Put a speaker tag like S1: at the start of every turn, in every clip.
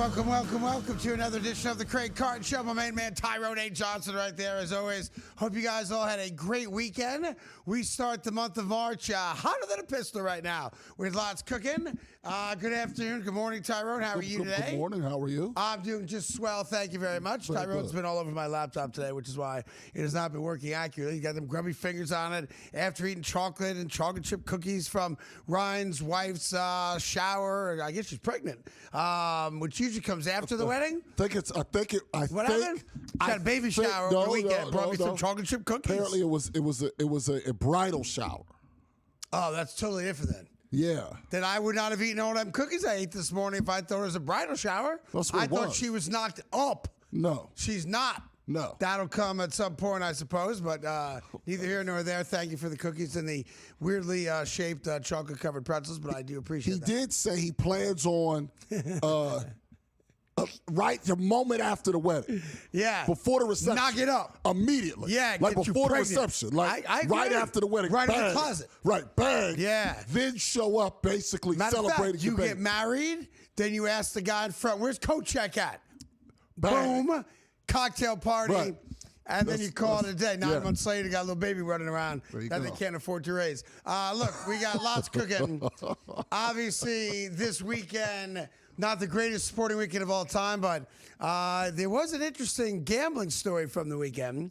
S1: welcome to another edition of the Craig Carton Show. My main man, Tyrone A. Johnson, right there, as always. Hope you guys all had a great weekend. We start the month of March hotter than a pistol right now, with lots cooking. Good afternoon, good morning, Tyrone. How are you today?
S2: Good morning, how are you?
S1: I'm doing just swell, thank you very much.
S2: Very
S1: Tyrone's
S2: good.
S1: been all over my laptop today, which is why it has not been working accurately. He's got them grubby fingers on it after eating chocolate and chocolate chip cookies from Ryan's wife's shower. I guess she's pregnant, which usually comes after the wedding.
S2: What
S1: happened? Got a baby shower over the weekend. Brought me some chocolate chip cookies.
S2: Apparently, it was a bridal shower.
S1: Oh, that's totally different then.
S2: Yeah.
S1: Then I would not have eaten all them cookies I ate this morning if I thought it was a bridal shower.
S2: That's what
S1: I
S2: it
S1: thought
S2: was.
S1: she was knocked up.
S2: No.
S1: She's not.
S2: No.
S1: That'll come at some point, I suppose, but neither here nor there. Thank you for the cookies and the weirdly shaped chocolate-covered pretzels, but I do appreciate that.
S2: He did say he plans on right the moment after the wedding.
S1: Yeah.
S2: Before the reception.
S1: Knock it up.
S2: Immediately.
S1: Yeah.
S2: Like
S1: get you
S2: before the
S1: pregnant.
S2: reception. Like
S1: I
S2: right
S1: agree.
S2: after the wedding.
S1: Right
S2: bang.
S1: in the closet.
S2: Right. Bang.
S1: Yeah.
S2: Then show up basically
S1: Matter of
S2: celebrating
S1: fact,
S2: your
S1: you
S2: baby.
S1: get married, then you ask the guy in front, where's coat check at?
S2: Bang.
S1: Boom. Cocktail party.
S2: Right.
S1: And then you call it a day. 9 months later, you got a little baby running around
S2: There you
S1: that
S2: go.
S1: they can't afford to raise. Look, we got lots cooking. Obviously, this weekend, not the greatest sporting weekend of all time, but there was an interesting gambling story from the weekend.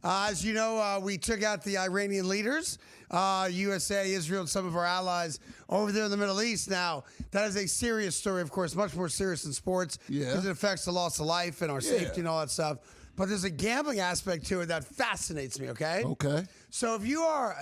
S1: As you know, we took out the Iranian leaders, USA, Israel, and some of our allies over there in the Middle East. Now, that is a serious story, of course, much more serious than sports because it affects the loss of life and our safety and all that stuff. But there's a gambling aspect to it that fascinates me, okay?
S2: Okay.
S1: So if you are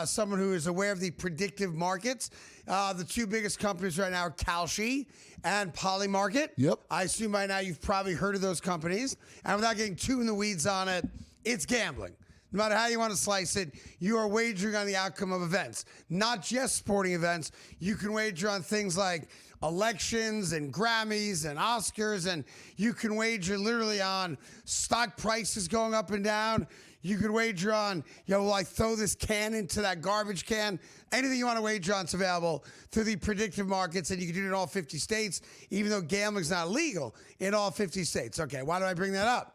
S1: someone who is aware of the predictive markets, the two biggest companies right now are Kalshi and Polymarket.
S2: Yep.
S1: I assume by now you've probably heard of those companies. And without getting too in the weeds on it, it's gambling. No matter how you want to slice it, you are wagering on the outcome of events. Not just sporting events. You can wager on things like elections and Grammys and Oscars, and you can wager literally on stock prices going up and down. You could wager on, will I throw this can into that garbage can? Anything you want to wager on is available through the predictive markets, and you can do it in all 50 states, even though gambling's not legal in all 50 states. Okay, why do I bring that up?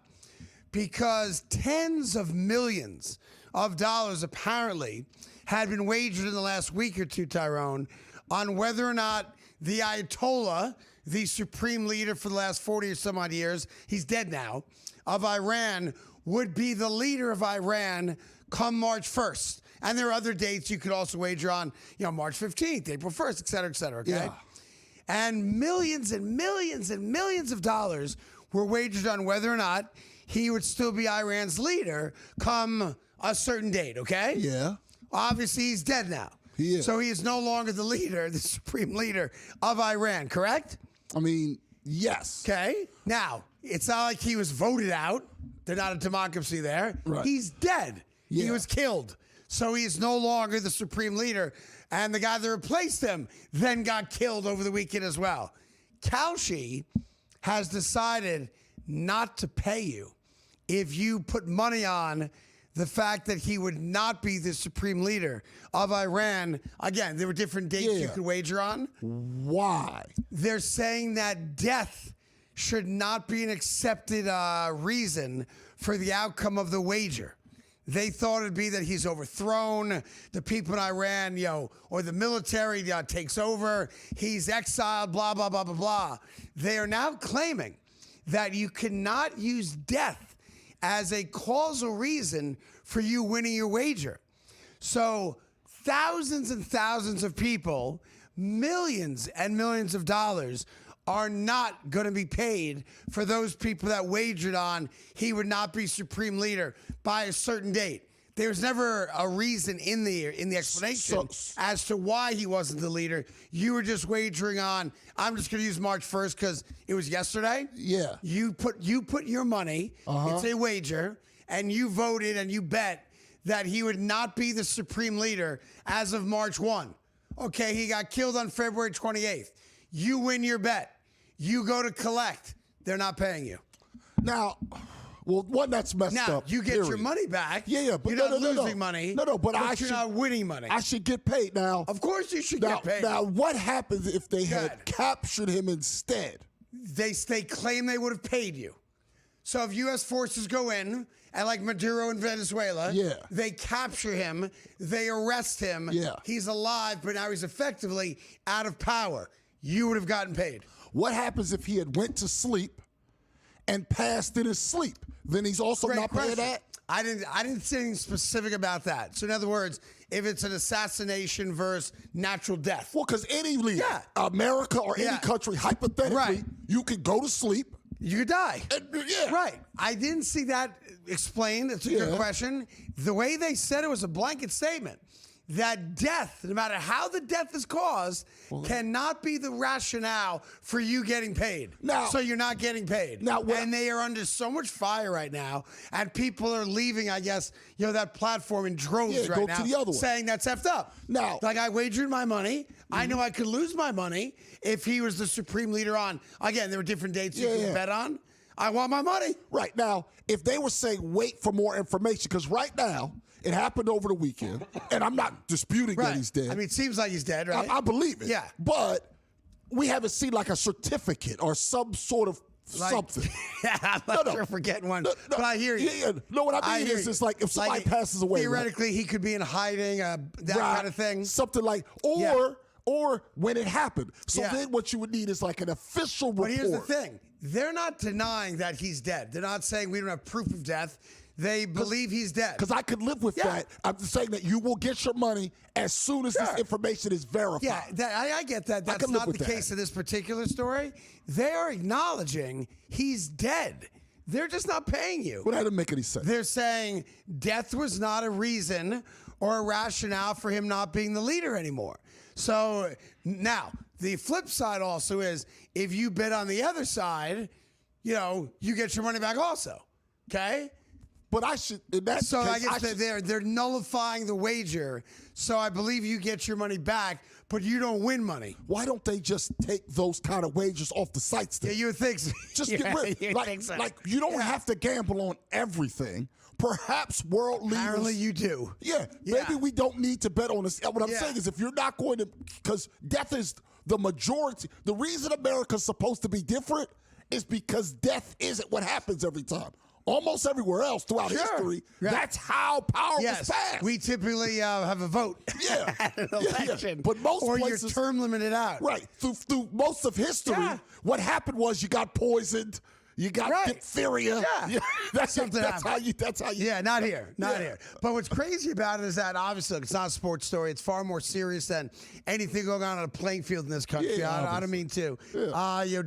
S1: Because tens of millions of dollars apparently had been wagered in the last week or two, Tyrone, on whether or not the Ayatollah, the supreme leader for the last 40 or some odd years, he's dead now, of Iran, would be the leader of Iran come March 1st. And there are other dates you could also wager on, March 15th, April 1st, et cetera, okay?
S2: Yeah.
S1: And millions and millions and millions of dollars were wagered on whether or not he would still be Iran's leader come a certain date, okay?
S2: Yeah.
S1: Obviously, he's dead now.
S2: He is.
S1: So he is no longer the leader, the supreme leader of Iran, correct?
S2: I mean, yes.
S1: Okay. Now, it's not like he was voted out. They're not a democracy there.
S2: Right.
S1: He's dead. He
S2: Yeah.
S1: was killed. So he is no longer the supreme leader. And the guy that replaced him then got killed over the weekend as well. Kalshi has decided not to pay you if you put money on the fact that he would not be the supreme leader of Iran. Again, there were different dates you could wager on.
S2: Why?
S1: They're saying that death should not be an accepted reason for the outcome of the wager. They thought it'd be that he's overthrown, the people in Iran, or the military takes over, he's exiled, blah, blah, blah, blah, blah. They are now claiming that you cannot use death as a causal reason for you winning your wager. So thousands and thousands of people, millions and millions of dollars are not going to be paid for those people that wagered on he would not be supreme leader by a certain date. There's never a reason in the explanation as to why he wasn't the leader. You were just wagering on, I'm just going to use March 1st because it was yesterday.
S2: Yeah.
S1: You put your money, it's a wager, and you voted and you bet that he would not be the supreme leader as of March 1. Okay, he got killed on February 28th. You win your bet. You go to collect. They're not paying you.
S2: Now, well, one, that's messed up.
S1: Now, you get your money back.
S2: Yeah, but
S1: you're not losing money. But you're not winning money.
S2: I should get paid now.
S1: Of course you should get paid.
S2: Now, what happens if they had captured him instead?
S1: they claim they would have paid you. So if U.S. forces go in, and like Maduro in Venezuela, they capture him, they arrest him, he's alive, but now he's effectively out of power, you would have gotten paid.
S2: What happens if he had went to sleep and passed in his sleep? Then he's also not paid that?
S1: I didn't say anything specific about that. So in other words, if it's an assassination versus natural death.
S2: Well, because any leader, America or any country, hypothetically, you could go to sleep.
S1: You could die.
S2: Right.
S1: I didn't see that explained. That's a good question. The way they said it was a blanket statement that death, no matter how the death is caused, cannot be the rationale for you getting paid. So you're not getting paid. And they are under so much fire right now, and people are leaving, I guess, that platform in droves right now,
S2: to the other one.
S1: saying that's effed up. Like I wagered my money. I know I could lose my money if he was the supreme leader on. Again, there were different dates you could bet on. I want my money.
S2: Right. Now, if they were saying wait for more information, because right now, it happened over the weekend, and I'm not disputing that he's dead.
S1: I mean, it seems like he's dead, right?
S2: I believe it.
S1: Yeah.
S2: But we haven't seen like a certificate or some sort of something.
S1: I'm not sure if we're getting one, but I hear you.
S2: No, what I mean is it's like if somebody passes away.
S1: Theoretically, he could be in hiding, that kind of thing.
S2: Something like, or when it happened. So then what you would need is like an official report.
S1: But here's the thing. They're not denying that he's dead. They're not saying we don't have proof of death. They believe he's dead.
S2: Because I could live with that. I'm saying that you will get your money as soon as this information is verified.
S1: Yeah, I get that. That's not the case in this particular story. They are acknowledging he's dead. They're just not paying you.
S2: Well, that doesn't make any sense.
S1: They're saying death was not a reason or a rationale for him not being the leader anymore. So now, the flip side also is if you bet on the other side, you get your money back also. Okay?
S2: But I should. In that
S1: so
S2: case,
S1: I guess they're nullifying the wager. So I believe you get your money back, but you don't win money.
S2: Why don't they just take those kind of wagers off the sites? Then?
S1: Yeah, you would think so.
S2: Just get rid. Like you don't have to gamble on everything. Perhaps world leaders.
S1: Apparently you do.
S2: Yeah. Maybe we don't need to bet on this. What I'm saying is if you're not going to, because death is the majority. The reason America's supposed to be different is because death isn't what happens every time. Almost everywhere else throughout history, that's how power was passed.
S1: We typically have a vote at an election.
S2: But most places,
S1: you're term limited out.
S2: Right. Through most of history, what happened was you got poisoned. You got diphtheria. That's how you.
S1: Yeah, not here. Not here. But what's crazy about it is that obviously it's not a sports story. It's far more serious than anything going on a playing field in this country. I don't mean to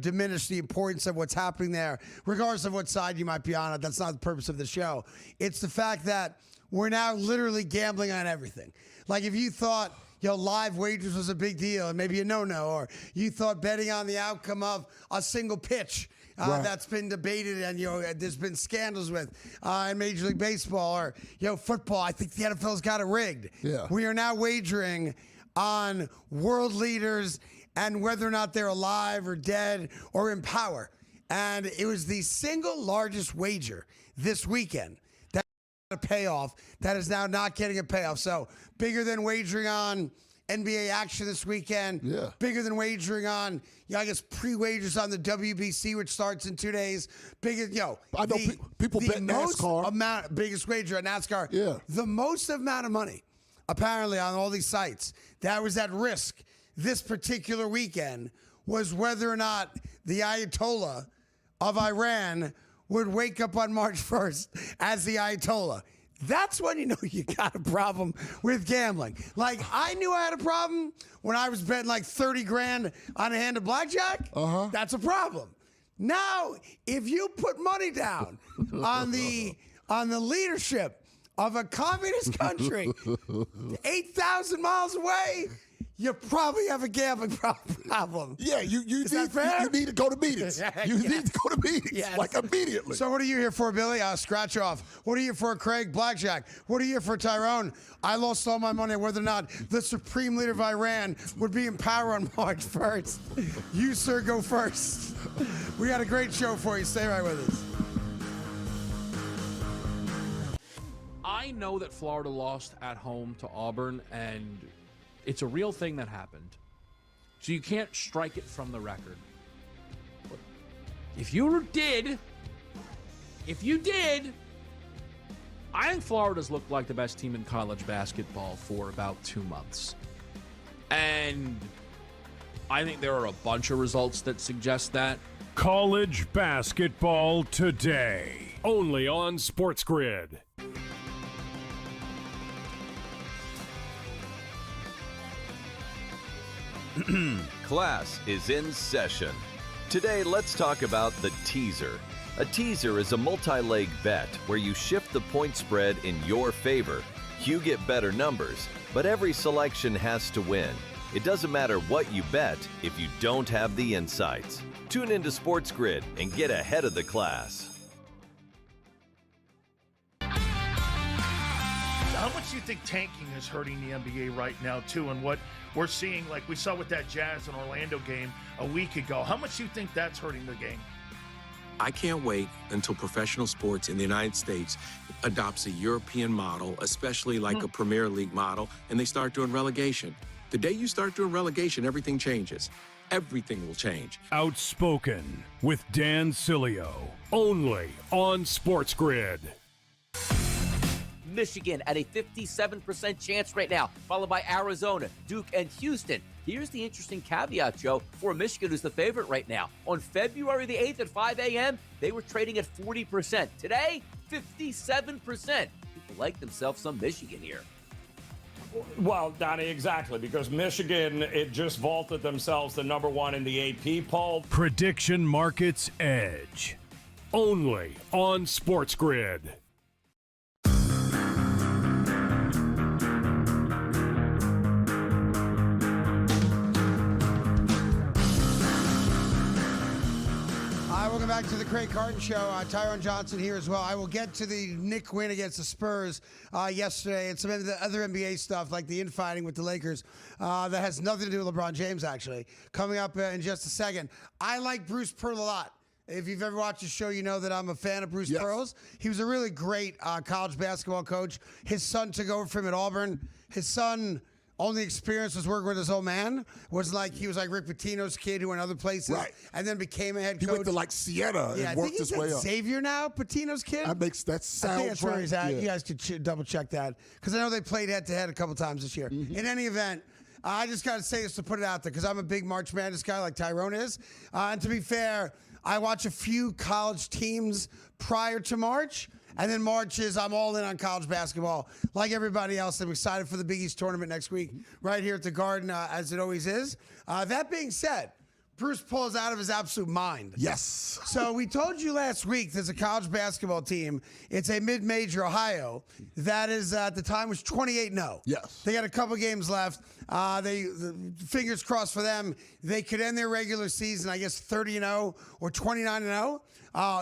S1: diminish the importance of what's happening there, regardless of what side you might be on. That's not the purpose of the show. It's the fact that we're now literally gambling on everything. Like if you thought live wagers was a big deal and maybe a no-no, or you thought betting on the outcome of a single pitch that's been debated and there's been scandals with in Major League Baseball or football. I think the NFL's got it rigged.
S2: Yeah.
S1: We are now wagering on world leaders and whether or not they're alive or dead or in power. And it was the single largest wager this weekend that got a payoff that is now not getting a payoff. So bigger than wagering on NBA action this weekend.
S2: Yeah.
S1: Bigger than wagering on, I guess, pre-wagers on the WBC, which starts in 2 days. Bigger,
S2: I know people bet
S1: NASCAR. Biggest wager on NASCAR.
S2: Yeah.
S1: The most amount of money, apparently, on all these sites that was at risk this particular weekend was whether or not the Ayatollah of Iran would wake up on March 1st as the Ayatollah. That's when you know you got a problem with gambling. Like, I knew I had a problem when I was betting like 30 grand on a hand of blackjack. That's a problem. Now, if you put money down on the leadership of a communist country 8,000 miles away, you probably have a gambling problem.
S2: Yeah, you need to go to meetings. You need to go to meetings, like immediately.
S1: So what are you here for, Billy? Scratch off. What are you here for, Craig? Blackjack. What are you here for, Tyrone? I lost all my money on whether or not the supreme leader of Iran would be in power on March 1st. You, sir, go first. We got a great show for you. Stay right with us.
S3: I know that Florida lost at home to Auburn, and it's a real thing that happened. So you can't strike it from the record. But If you did, I think Florida's looked like the best team in college basketball for about 2 months. And I think there are a bunch of results that suggest that.
S4: College basketball today, only on SportsGrid.
S5: Class is in session. Today, let's talk about the teaser. A teaser is a multi-leg bet where you shift the point spread in your favor. You get better numbers, but every selection has to win. It doesn't matter what you bet if you don't have the insights. Tune into SportsGrid and get ahead of the class.
S6: How much do you think tanking is hurting the NBA right now, too, and what we're seeing, like we saw with that Jazz and Orlando game a week ago? How much do you think that's hurting the game?
S7: I can't wait until professional sports in the United States adopts a European model, especially like a Premier League model, and they start doing relegation. The day you start doing relegation, everything changes. Everything will change.
S4: Outspoken with Dan Cilio, only on SportsGrid.
S8: Michigan at a 57% chance right now, followed by Arizona, Duke, and Houston. Here's the interesting caveat, Joe, for Michigan, who's the favorite right now. On February the 8th at 5 a.m., they were trading at 40%. Today, 57%. People like themselves some Michigan here.
S9: Well, Donnie, exactly, because Michigan, it just vaulted themselves to number one in the AP poll.
S4: Prediction Markets Edge, only on SportsGrid.
S1: Welcome back to the Craig Carton Show. Tyrone Johnson here as well. I will get to the Knick win against the Spurs yesterday and some of the other NBA stuff like the infighting with the Lakers that has nothing to do with LeBron James, actually. Coming up in just a second. I like Bruce Pearl a lot. If you've ever watched the show, you know that I'm a fan of Bruce Pearl's. He was a really great college basketball coach. His son took over for him at Auburn. His son... only experience was working with his old man. He was like Rick Pitino's kid who went other places, and then became a head coach.
S2: He went to like Siena and worked his way up.
S1: Xavier now, Pitino's kid.
S2: That sounds
S1: I think that's where he's at.
S2: Yeah.
S1: You guys could double check that because I know they played head to head a couple times this year. In any event, I just got to say this to put it out there because I'm a big March Madness guy like Tyrone is, and to be fair, I watch a few college teams prior to March. And then March is I'm all in on college basketball. Like everybody else, I'm excited for the Big East tournament next week right here at the Garden, as it always is. That being said, Bruce pulls out of his absolute mind.
S2: Yes.
S1: So we told you last week there's a college basketball team. It's a mid-major Ohio that is at the time was 28-0.
S2: Yes.
S1: They got a couple games left. Fingers crossed for them. They could end their regular season, I guess, 30-0 or 29-0.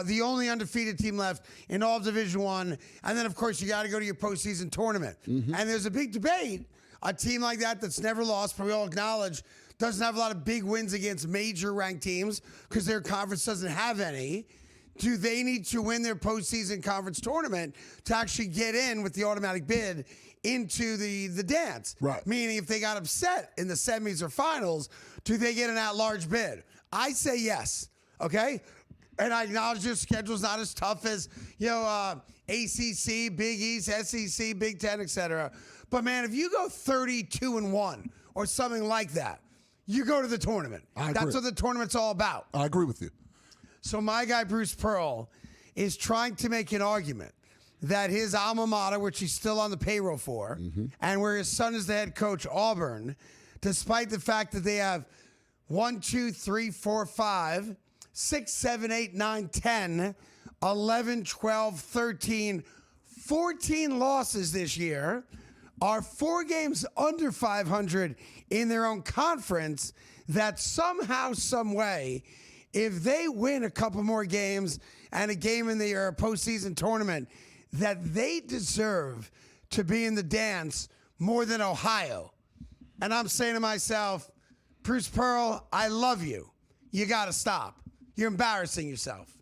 S1: The only undefeated team left in all of Division I. And then, of course, you got to go to your postseason tournament. And there's a big debate. A team like that that's never lost, but we all acknowledge doesn't have a lot of big wins against major ranked teams because their conference doesn't have any. Do they need to win their postseason conference tournament to actually get in with the automatic bid into the dance?
S2: Right.
S1: Meaning if they got upset in the semis or finals, do they get an at-large bid? I say yes, okay? And I acknowledge your schedule's not as tough as, ACC, Big East, SEC, Big Ten, etc. But, man, if you go 32-1 or something like that, you go to the tournament. That's what the tournament's all about.
S2: I agree with you.
S1: So my guy, Bruce Pearl, is trying to make an argument that his alma mater, which he's still on the payroll for, and where his son is the head coach, Auburn, despite the fact that they have 1, 2, 3, 4, 5, 6, 7, 8, 9, 10, 11, 12, 13, 14 losses this year, are 4 games under 500 in their own conference, that somehow, some way, if they win a couple more games and a game in the postseason tournament, that they deserve to be in the dance more than Ohio. And I'm saying to myself, Bruce Pearl, I love you. You got to stop. You're embarrassing yourself.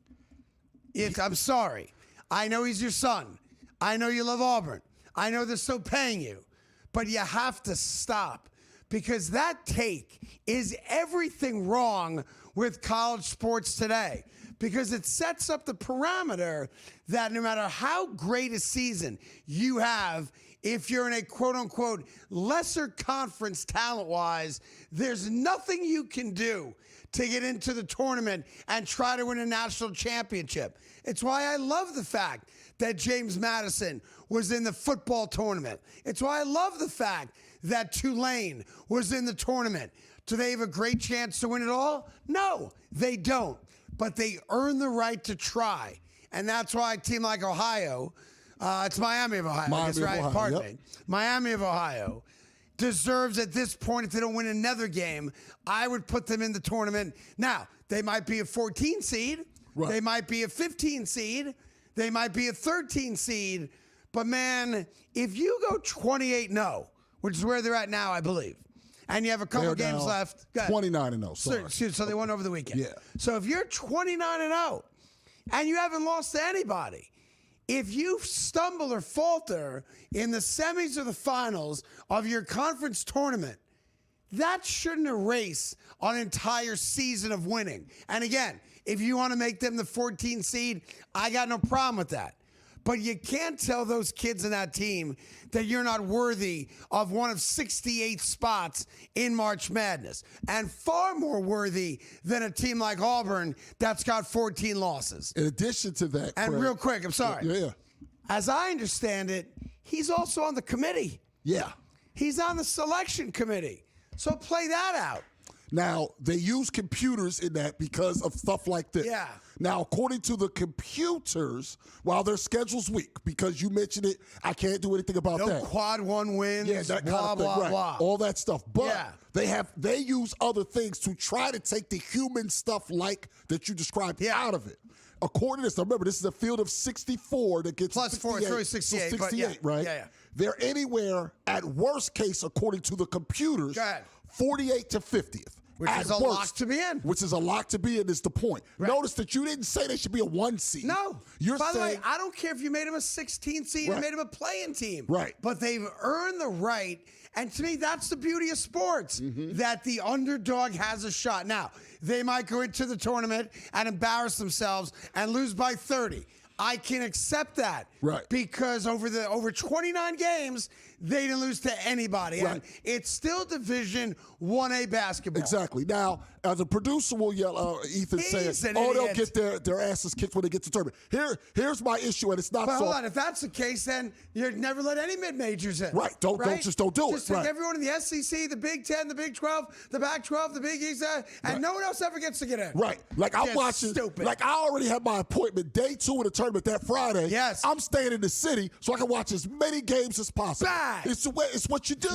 S1: I'm sorry. I know he's your son. I know you love Auburn. I know they're still paying you. But you have to stop, because that take is everything wrong with college sports today. because it sets up the parameter that no matter how great a season you have, if you're in a quote-unquote lesser conference talent-wise, there's nothing you can do to get into the tournament and try to win a national championship. It's why I love the fact that James Madison was in the football tournament. It's why I love the fact that Tulane was in the tournament. Do they have a great chance to win it all? No, they don't. But they earn the right to try. And that's why a team like Ohio, it's Miami of Ohio, I guess, right? Pardon me. Miami of Ohio deserves at this point, if they don't win another game, I would put them in the tournament. Now, they might be a 14 seed. Right. They might be a 15 seed. They might be a 13 seed. But, man, if you go 28-0, which is where they're at now, I believe, and you have a couple games left.
S2: 29-0, sorry.
S1: So they won over the weekend.
S2: Yeah.
S1: So if you're 29-0 and you haven't lost to anybody, if you stumble or falter in the semis or the finals of your conference tournament, that shouldn't erase an entire season of winning. And again, if you want to make them the 14 seed, I got no problem with that. But you can't tell those kids in that team that you're not worthy of one of 68 spots in March Madness, and far more worthy than a team like Auburn that's got 14 losses.
S2: In addition to that,
S1: and
S2: Craig,
S1: real quick, I'm sorry.
S2: Yeah.
S1: As I understand it, he's also on the committee.
S2: Yeah.
S1: He's on the selection committee. So play that out.
S2: Now, they use computers in that because of stuff like this.
S1: Yeah.
S2: Now, according to the computers, while their schedule's weak, because you mentioned it, I can't do anything about that.
S1: No quad one wins,
S2: yeah, that
S1: blah,
S2: kind of thing,
S1: blah,
S2: right.
S1: blah.
S2: All that stuff. But
S1: yeah.
S2: they use other things to try to take the human stuff like that you described out of it. According to this, now remember, this is a field of 64 that gets
S1: plus 4, it's really 68.
S2: So 68, right?
S1: Yeah.
S2: They're anywhere, at worst case, according to the computers, 48 to 50th.
S1: Which is a lock to be in.
S2: Which is a lock to be in is the point.
S1: Right.
S2: Notice that you didn't say they should be a 1 seed.
S1: No.
S2: You're
S1: By the
S2: saying,
S1: way, I don't care if you made them a 16 seed and made them a playing team.
S2: Right.
S1: But they've earned the right. And to me, that's the beauty of sports, that the underdog has a shot. Now, they might go into the tournament and embarrass themselves and lose by 30. I can accept that.
S2: Right.
S1: Because over 29 games, they didn't lose to anybody.
S2: Right.
S1: And it's still Division 1A basketball.
S2: Exactly. Now, the producer will yell, Ethan saying, they'll get their asses kicked when they get to the tournament. Here's my issue, and it's not
S1: but
S2: so.
S1: hold on, if that's the case, then you'd never let any mid-majors in.
S2: Right. Don't do it.
S1: Just take everyone in the SEC, the Big 10, the Big 12, the Pac 12, the Big East, and no one else ever gets to get in.
S2: Right. Like I'm watching.
S1: Stupid.
S2: Like I already have my appointment day 2 of the tournament that Friday.
S1: Yes.
S2: I'm staying in the city so I can watch as many games as possible.
S1: Bang.
S2: It's what you do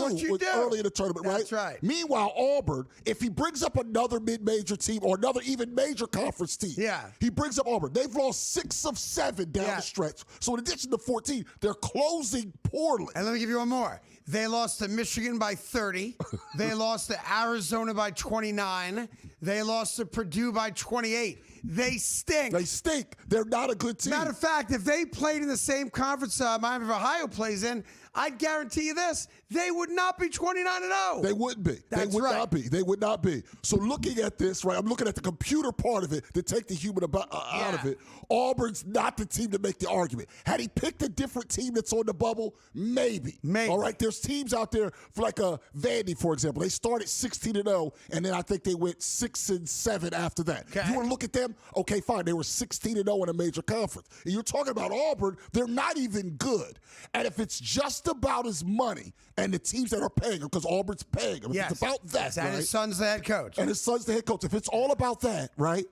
S2: early in the tournament,
S1: That's right.
S2: Meanwhile, Auburn, if he brings up another mid-major team or another even major conference team, he brings up Auburn. They've lost 6 of 7 down the stretch. So in addition to 14, they're closing poorly.
S1: And let me give you one more. They lost to Michigan by 30. They lost to Arizona by 29. They lost to Purdue by 28. They stink.
S2: They stink. They're not a good team.
S1: Matter of fact, if they played in the same conference Miami of Ohio plays in, I'd guarantee you this, they would not be 29-0.
S2: They wouldn't be.
S1: That's
S2: they would not be. They would not be. So looking at this, right, I'm looking at the computer part of it to take the human out of it. Auburn's not the team to make the argument. Had he picked a different team that's on the bubble, maybe. All right, there's teams out there for like Vandy, for example. They started 16-0, and then I think they went 6-7 after that.
S1: Okay.
S2: You want to look at them? Okay, fine. They were 16-0 in a major conference. And you're talking about Auburn. They're not even good. And if it's just about his money and the teams that are paying him, because Auburn's paying him, if it's about that,
S1: and
S2: right?
S1: his son's the head coach.
S2: And his son's the head coach. If it's all about that, right,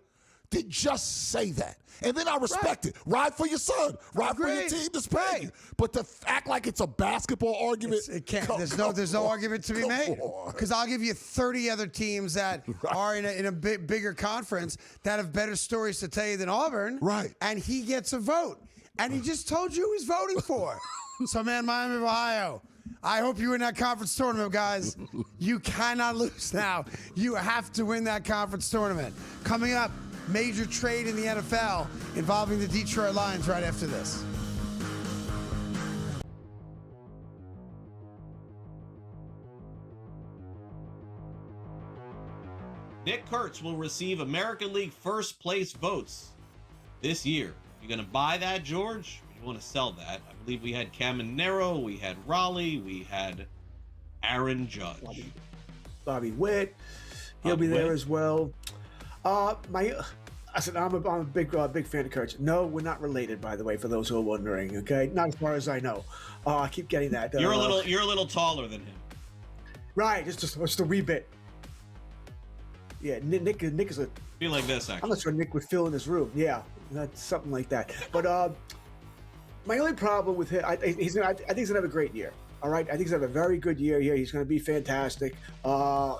S2: then just say that. And then I respect it. Ride for your son. Ride for your team that's paying you. But to act like it's a basketball argument,
S1: it can't. There's no argument to be made. Because I'll give you 30 other teams that are in a bigger conference that have better stories to tell you than Auburn.
S2: Right.
S1: And he gets a vote. And he just told you who he's voting for. So, man, Miami of Ohio, I hope you win that conference tournament, guys. You cannot lose now. You have to win that conference tournament. Coming up, major trade in the NFL involving the Detroit Lions right after this.
S10: Nick Kurtz will receive American League first place votes this year. You're going to buy that, George? Or you want to sell that? I believe we had Caminero, we had Raleigh, we had Aaron Judge.
S11: Bobby Witt. He'll be there as well. I'm a big fan of Kurtz. No, we're not related, by the way, for those who are wondering. Okay, not as far as I know. I keep getting that.
S10: You're a little taller than him.
S11: Right, just a wee bit. Yeah, Nick is a.
S10: Be like this, actually.
S11: I'm not sure Nick would fill in his room. Yeah, that's something like that. But my only problem with him, I think he's gonna have a great year. All right, I think he's gonna have a very good year here. He's gonna be fantastic. I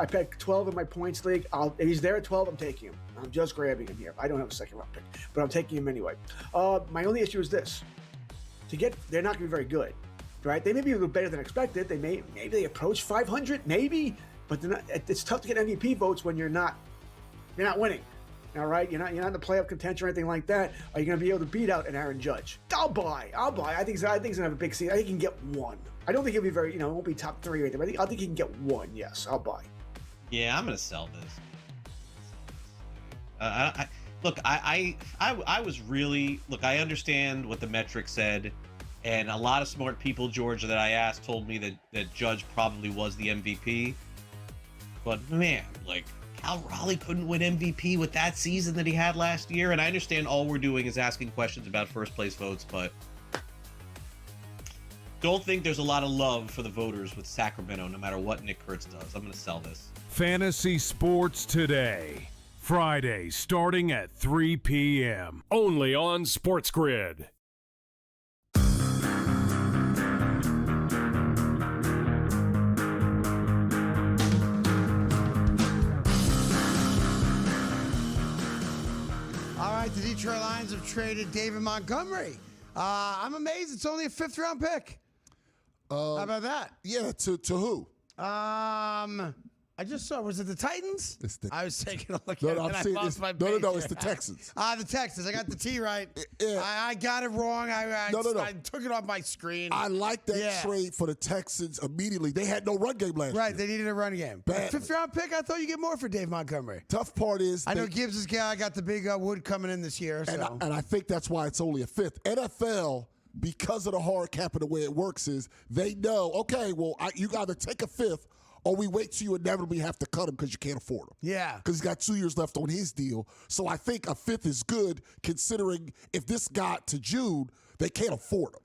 S11: picked 12 in my points league. If he's there at 12, I'm taking him. I'm just grabbing him here. I don't have a second round pick, but I'm taking him anyway. My only issue is this: they're not going to be very good, right? They may be a little better than expected. Maybe they approach 500, maybe, but they're not. It's tough to get MVP votes when you're not winning. All right, you're not in the playoff contention or anything like that. Are you going to be able to beat out an Aaron Judge? I'll buy. I think he's going to have a big season. I think he can get one. I don't think he'll be very, won't be top 3 or anything. But I think he can get one. Yes, I'll buy.
S10: Yeah, I'm going to sell this. I was really I understand what the metric said, and a lot of smart people, George, that I asked told me that Judge probably was the MVP. But man, Cal Raleigh couldn't win MVP with that season that he had last year, and I understand all we're doing is asking questions about first place votes, but don't think there's a lot of love for the voters with Sacramento, no matter what Nick Kurtz does. I'm going to sell this.
S4: Fantasy Sports Today. Friday, starting at 3 p.m. Only on SportsGrid.
S1: All right, the Detroit Lions have traded David Montgomery. I'm amazed it's only a 5th-round pick. How about that?
S2: Yeah, to who?
S1: I just saw. Was it the Titans? I was taking a look
S2: no,
S1: at
S2: no,
S1: it. And
S2: I'm
S1: I lost my
S2: no,
S1: page.
S2: it's the Texans.
S1: The Texans. I got the T right.
S2: Yeah.
S1: I got it wrong. I took it off my screen.
S2: I like that trade for the Texans immediately. They had no run game last year.
S1: Right, they needed a run game.
S2: Bad.
S1: 5th-round pick, I thought you get more for Dave Montgomery.
S2: Tough part is...
S1: I know Gibbs' guy got the big wood coming in this year. So.
S2: And I think that's why it's only a 5th. NFL, because of the hard cap and the way it works is, they know, okay, well, you got to take a 5th, or we wait till you inevitably have to cut him because you can't afford him.
S1: Yeah.
S2: Because he's got 2 years left on his deal. So I think a 5th is good, considering if this got to June, they can't afford him.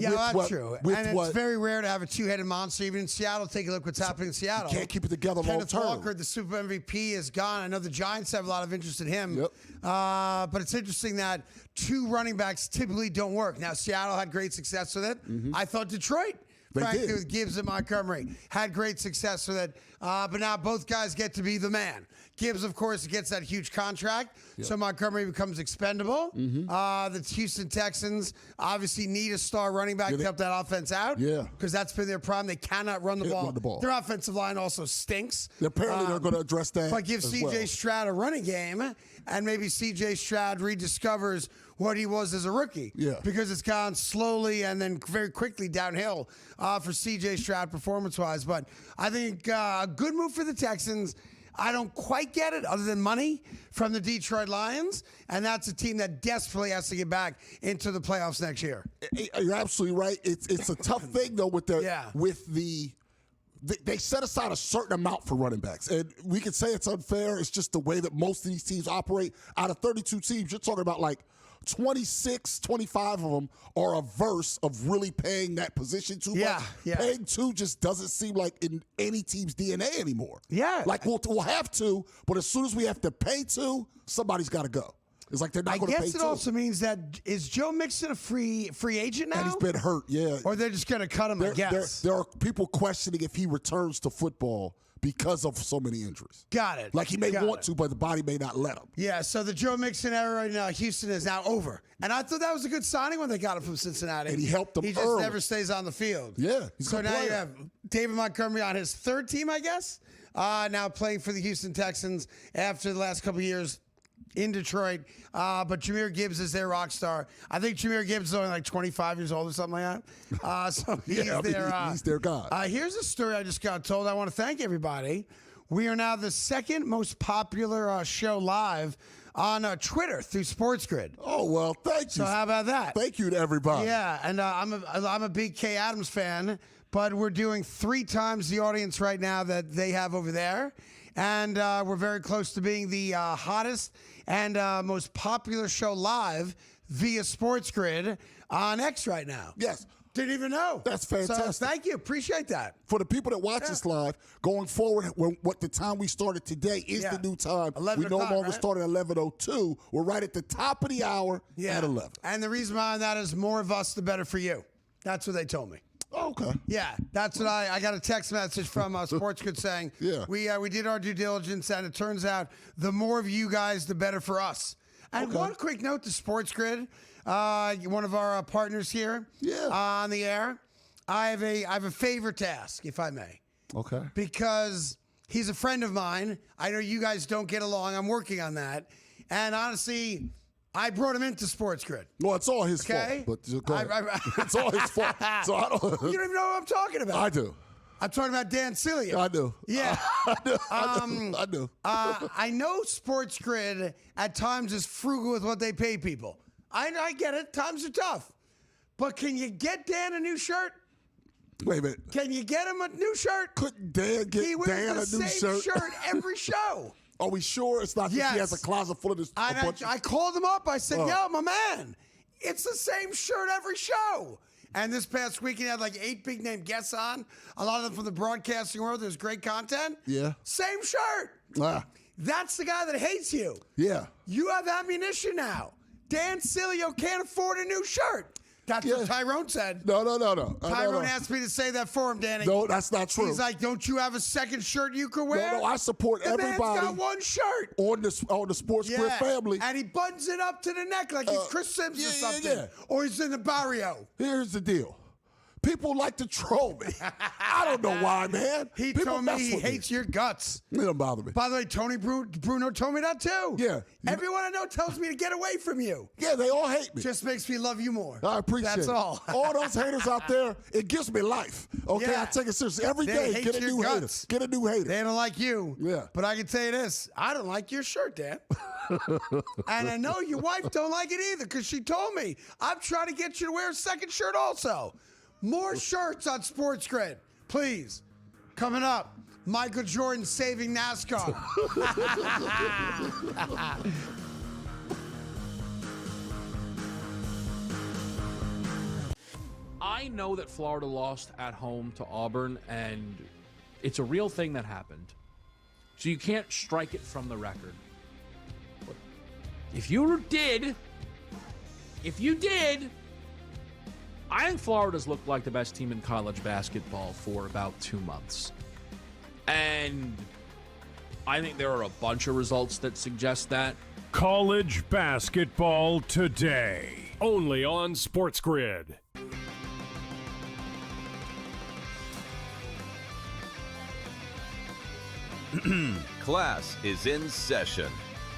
S1: Yeah, that's true. And it's very rare to have a 2-headed monster. Even in Seattle, take a look what's happening in Seattle.
S2: You can't keep it together long term.
S1: Walker, the Super MVP, is gone. I know the Giants have a lot of interest in him.
S2: Yep.
S1: But it's interesting that 2 running backs typically don't work. Now, Seattle had great success with it. Mm-hmm. I thought Detroit, frankly, with Gibbs and Montgomery, had great success with it. But now both guys get to be the man. Gibbs, of course, gets that huge contract, so Montgomery becomes expendable. Mm-hmm. The Houston Texans obviously need a star running back to help that offense out.
S2: Yeah,
S1: because that's been their problem. They cannot run the ball. Their offensive line also stinks.
S2: Apparently, they're going to address that.
S1: But give C.J. Stroud a running game, and maybe C.J. Stroud rediscovers what he was as a rookie.
S2: Yeah,
S1: because it's gone slowly and then very quickly downhill for C.J. Stroud performance-wise. But I think a good move for the Texans. I don't quite get it other than money from the Detroit Lions, and that's a team that desperately has to get back into the playoffs next year.
S2: You're absolutely right. It's a tough thing, though, with they set aside a certain amount for running backs. And we can say it's unfair. It's just the way that most of these teams operate. Out of 32 teams, you're talking about 26, 25 of them are averse of really paying that position too much. Yeah. Paying 2 just doesn't seem like in any team's DNA anymore.
S1: Yeah.
S2: We'll have to, but as soon as we have to pay 2, somebody's got to go. It's like they're not going to pay 2.
S1: I guess it also means that is Joe Mixon a free agent now?
S2: And he's been hurt, yeah.
S1: Or they're just going to cut him, I guess.
S2: There are people questioning if he returns to football because of so many injuries.
S1: Got it.
S2: He may want to, but the body may not let him.
S1: Yeah, so the Joe Mixon era in Houston is now over. And I thought that was a good signing when they got him from Cincinnati.
S2: And he helped them
S1: He just never stays on the field.
S2: Yeah,
S1: so now you have David Montgomery on his 3rd team, I guess, now playing for the Houston Texans after the last couple of years in Detroit. But Jahmyr Gibbs is their rock star. I think Jahmyr Gibbs is only 25 years old or something like that. So he's
S2: their guy.
S1: Here's a story I just got told. I want to thank everybody. We are now the 2nd most popular show live on Twitter through SportsGrid.
S2: Oh, well, thank you.
S1: So how about that?
S2: Thank you to everybody.
S1: Yeah, and I'm a big Kay Adams fan, but we're doing 3 times the audience right now that they have over there. And we're very close to being the hottest and most popular show live via SportsGrid on X right now.
S2: Yes.
S1: Didn't even know.
S2: That's fantastic.
S1: So thank you. Appreciate that.
S2: For the people that watch us live, going forward, what the time we started today is the new time.
S1: 11
S2: we no
S1: o'clock,
S2: longer
S1: right?
S2: start at 11:02. We're right at the top of the hour at 11.
S1: And the reason behind that is more of us, the better for you. That's what they told me.
S2: Okay.
S1: Yeah, that's what I got a text message from SportsGrid saying, we did our due diligence, and it turns out the more of you guys, the better for us. And one quick note to SportsGrid, one of our partners here on the air. I have a favor to ask, if I may.
S2: Okay.
S1: Because he's a friend of mine. I know you guys don't get along. I'm working on that. And honestly, I brought him into SportsGrid.
S2: Well, it's all his fault. But just go ahead. It's all his fault. So I don't.
S1: You don't even know what I'm talking about.
S2: I do.
S1: I'm talking about Dan Cilio.
S2: I do.
S1: Yeah.
S2: I do.
S1: I know SportsGrid at times is frugal with what they pay people. I get it. Times are tough. But can you get Dan a new shirt?
S2: Wait a minute.
S1: Can you get him a new shirt?
S2: Couldn't Dan get
S1: he wears
S2: Dan
S1: the
S2: a new
S1: same
S2: shirt?
S1: every show.
S2: Are we sure it's not that he has a closet full of this?
S1: I called him up. I said, yo, my man, it's the same shirt every show. And this past week, he had like 8 big name guests on. A lot of them from the broadcasting world. There's great content.
S2: Yeah.
S1: Same shirt. That's the guy that hates you.
S2: Yeah.
S1: You have ammunition now. Dan Cilio can't afford a new shirt. That's what Tyrone said.
S2: No.
S1: Tyrone asked me to say that for him, Danny.
S2: No, that's not true.
S1: He's like, don't you have a second shirt you could wear?
S2: No, I support everybody.
S1: Man's got one shirt.
S2: On the SportsGrid family.
S1: And he buttons it up to the neck like he's Chris Sims or something. Or he's in the barrio.
S2: Here's the deal. People like to troll me. I don't know why, man.
S1: He
S2: People
S1: told me
S2: mess
S1: he
S2: with
S1: hates your guts.
S2: It don't bother me.
S1: By the way, Tony Bruno told me that too.
S2: Yeah.
S1: Everyone I know tells me to get away from you.
S2: Yeah, they all hate me.
S1: Just makes me love you more.
S2: I appreciate
S1: That's
S2: it.
S1: all.
S2: All those haters out there, it gives me life. Okay,
S1: Yeah.
S2: I take it seriously. Every
S1: They
S2: day,
S1: hate
S2: get a
S1: your
S2: new hater.
S1: guts.
S2: Get a new hater.
S1: They don't like you.
S2: Yeah.
S1: But I can tell you this, I don't like your shirt, Dan. And I know your wife don't like it either because she told me, I'm trying to get you to wear a second shirt also. More shirts on SportsGrid, please. Coming up, Michael Jordan saving NASCAR.
S3: I know that Florida lost at home to Auburn, and it's a real thing that happened. So you can't strike it from the record. But if you did, I think Florida's looked like the best team in college basketball for about 2 months. And I think there are a bunch of results that suggest that.
S4: College basketball today, only on SportsGrid.
S5: Class is in session.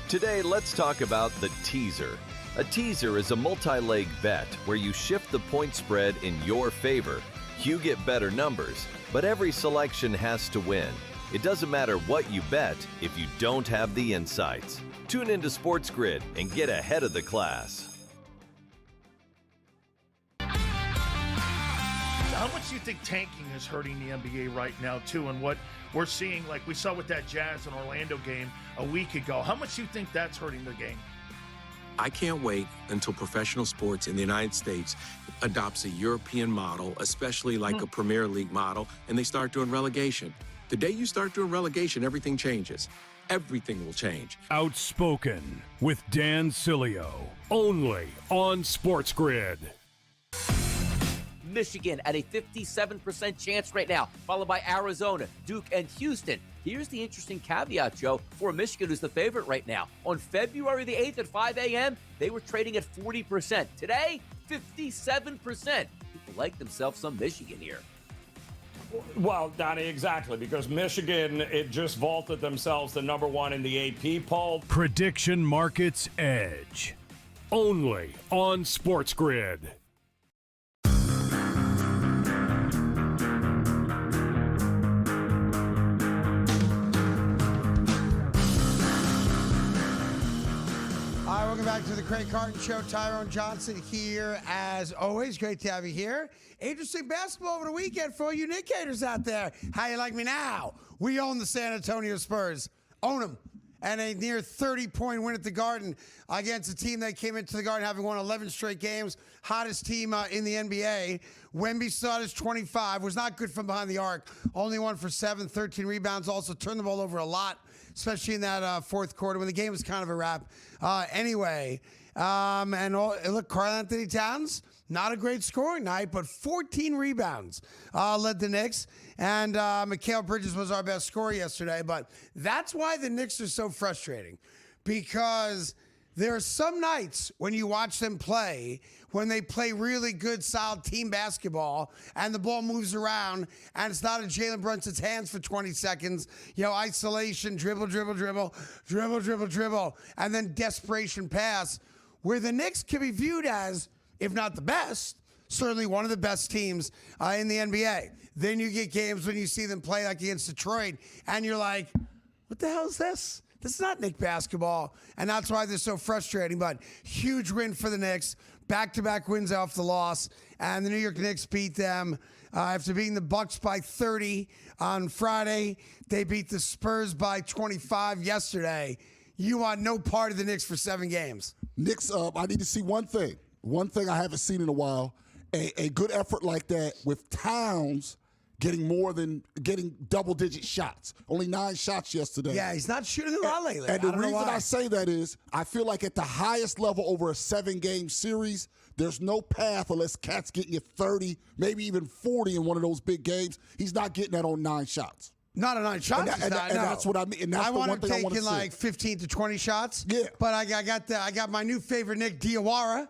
S5: Today, let's talk about the teaser. A teaser is a multi-leg bet where you shift the point spread in your favor. You get better numbers, but every selection has to win. It doesn't matter what you bet if you don't have the insights. Tune into SportsGrid and get ahead of the class.
S6: How much do you think tanking is hurting the NBA right now, too? And what we're seeing, like we saw with that Jazz and Orlando game a week ago, how much do you think that's hurting the game?
S7: I can't wait until professional sports in the United States adopts a European model, especially like a Premier League model, and they start doing relegation. The day you start doing relegation, everything changes. Everything will change.
S4: Outspoken with Dan Cilio, only on SportsGrid.
S8: Michigan at a 57% chance right now, followed by Arizona, Duke, and Houston. Here's the interesting caveat, Joe, for Michigan, who's the favorite right now. On February the 8th at 5 a.m., they were trading at 40%. Today, 57%. People like themselves some Michigan here.
S9: Well, Donnie, exactly, because Michigan, it just vaulted themselves to number 1 in the AP poll.
S4: Prediction Markets Edge, only on SportsGrid.
S1: Craig Carton Show. Tyrone Johnson here as always. Great to have you here. Interesting basketball over the weekend for all you Knick haters out there. How you like me now? We own the San Antonio Spurs. Own them. And a near 30-point win at the Garden against a team that came into the Garden having won 11 straight games. Hottest team in the NBA. Wemby started 25. Was not good from behind the arc. Only 1 for 7, 13 rebounds. Also turned the ball over a lot, especially in that fourth quarter when the game was kind of a wrap. Look, Karl-Anthony Towns, not a great scoring night, but 14 rebounds led the Knicks. And Mikal Bridges was our best scorer yesterday. But that's why the Knicks are so frustrating, because there are some nights when you watch them play, when they play really good, solid team basketball, and the ball moves around, and it's not in Jalen Brunson's hands for 20 seconds. Isolation, dribble, and then desperation pass, where the Knicks can be viewed as, if not the best, certainly one of the best teams in the NBA. Then you get games when you see them play like against Detroit, and you're like, what the hell is this? This is not Knick basketball, and that's why they're so frustrating. But huge win for the Knicks, back-to-back wins off the loss, and the New York Knicks beat them after beating the Bucks by 30 on Friday. They beat the Spurs by 25 yesterday. You want no part of the Knicks for 7 games.
S2: Knicks, I need to see one thing. One thing I haven't seen in a while, a good effort like that with Towns getting double-digit shots. Only 9 shots yesterday.
S1: Yeah, he's not shooting a lot lately.
S2: And the reason I say that is I feel like at the highest level over a 7-game series, there's no path unless Cat's getting you 30, maybe even 40 in one of those big games. He's not getting that on 9 shots.
S1: Not a 9 shots.
S2: And that's what I mean. And that's
S1: I
S2: the
S1: want
S2: one
S1: him
S2: thing I want to
S1: taking
S2: see.
S1: like 15 to 20 shots.
S2: Yeah.
S1: But I got my new favorite Nick, Diawara.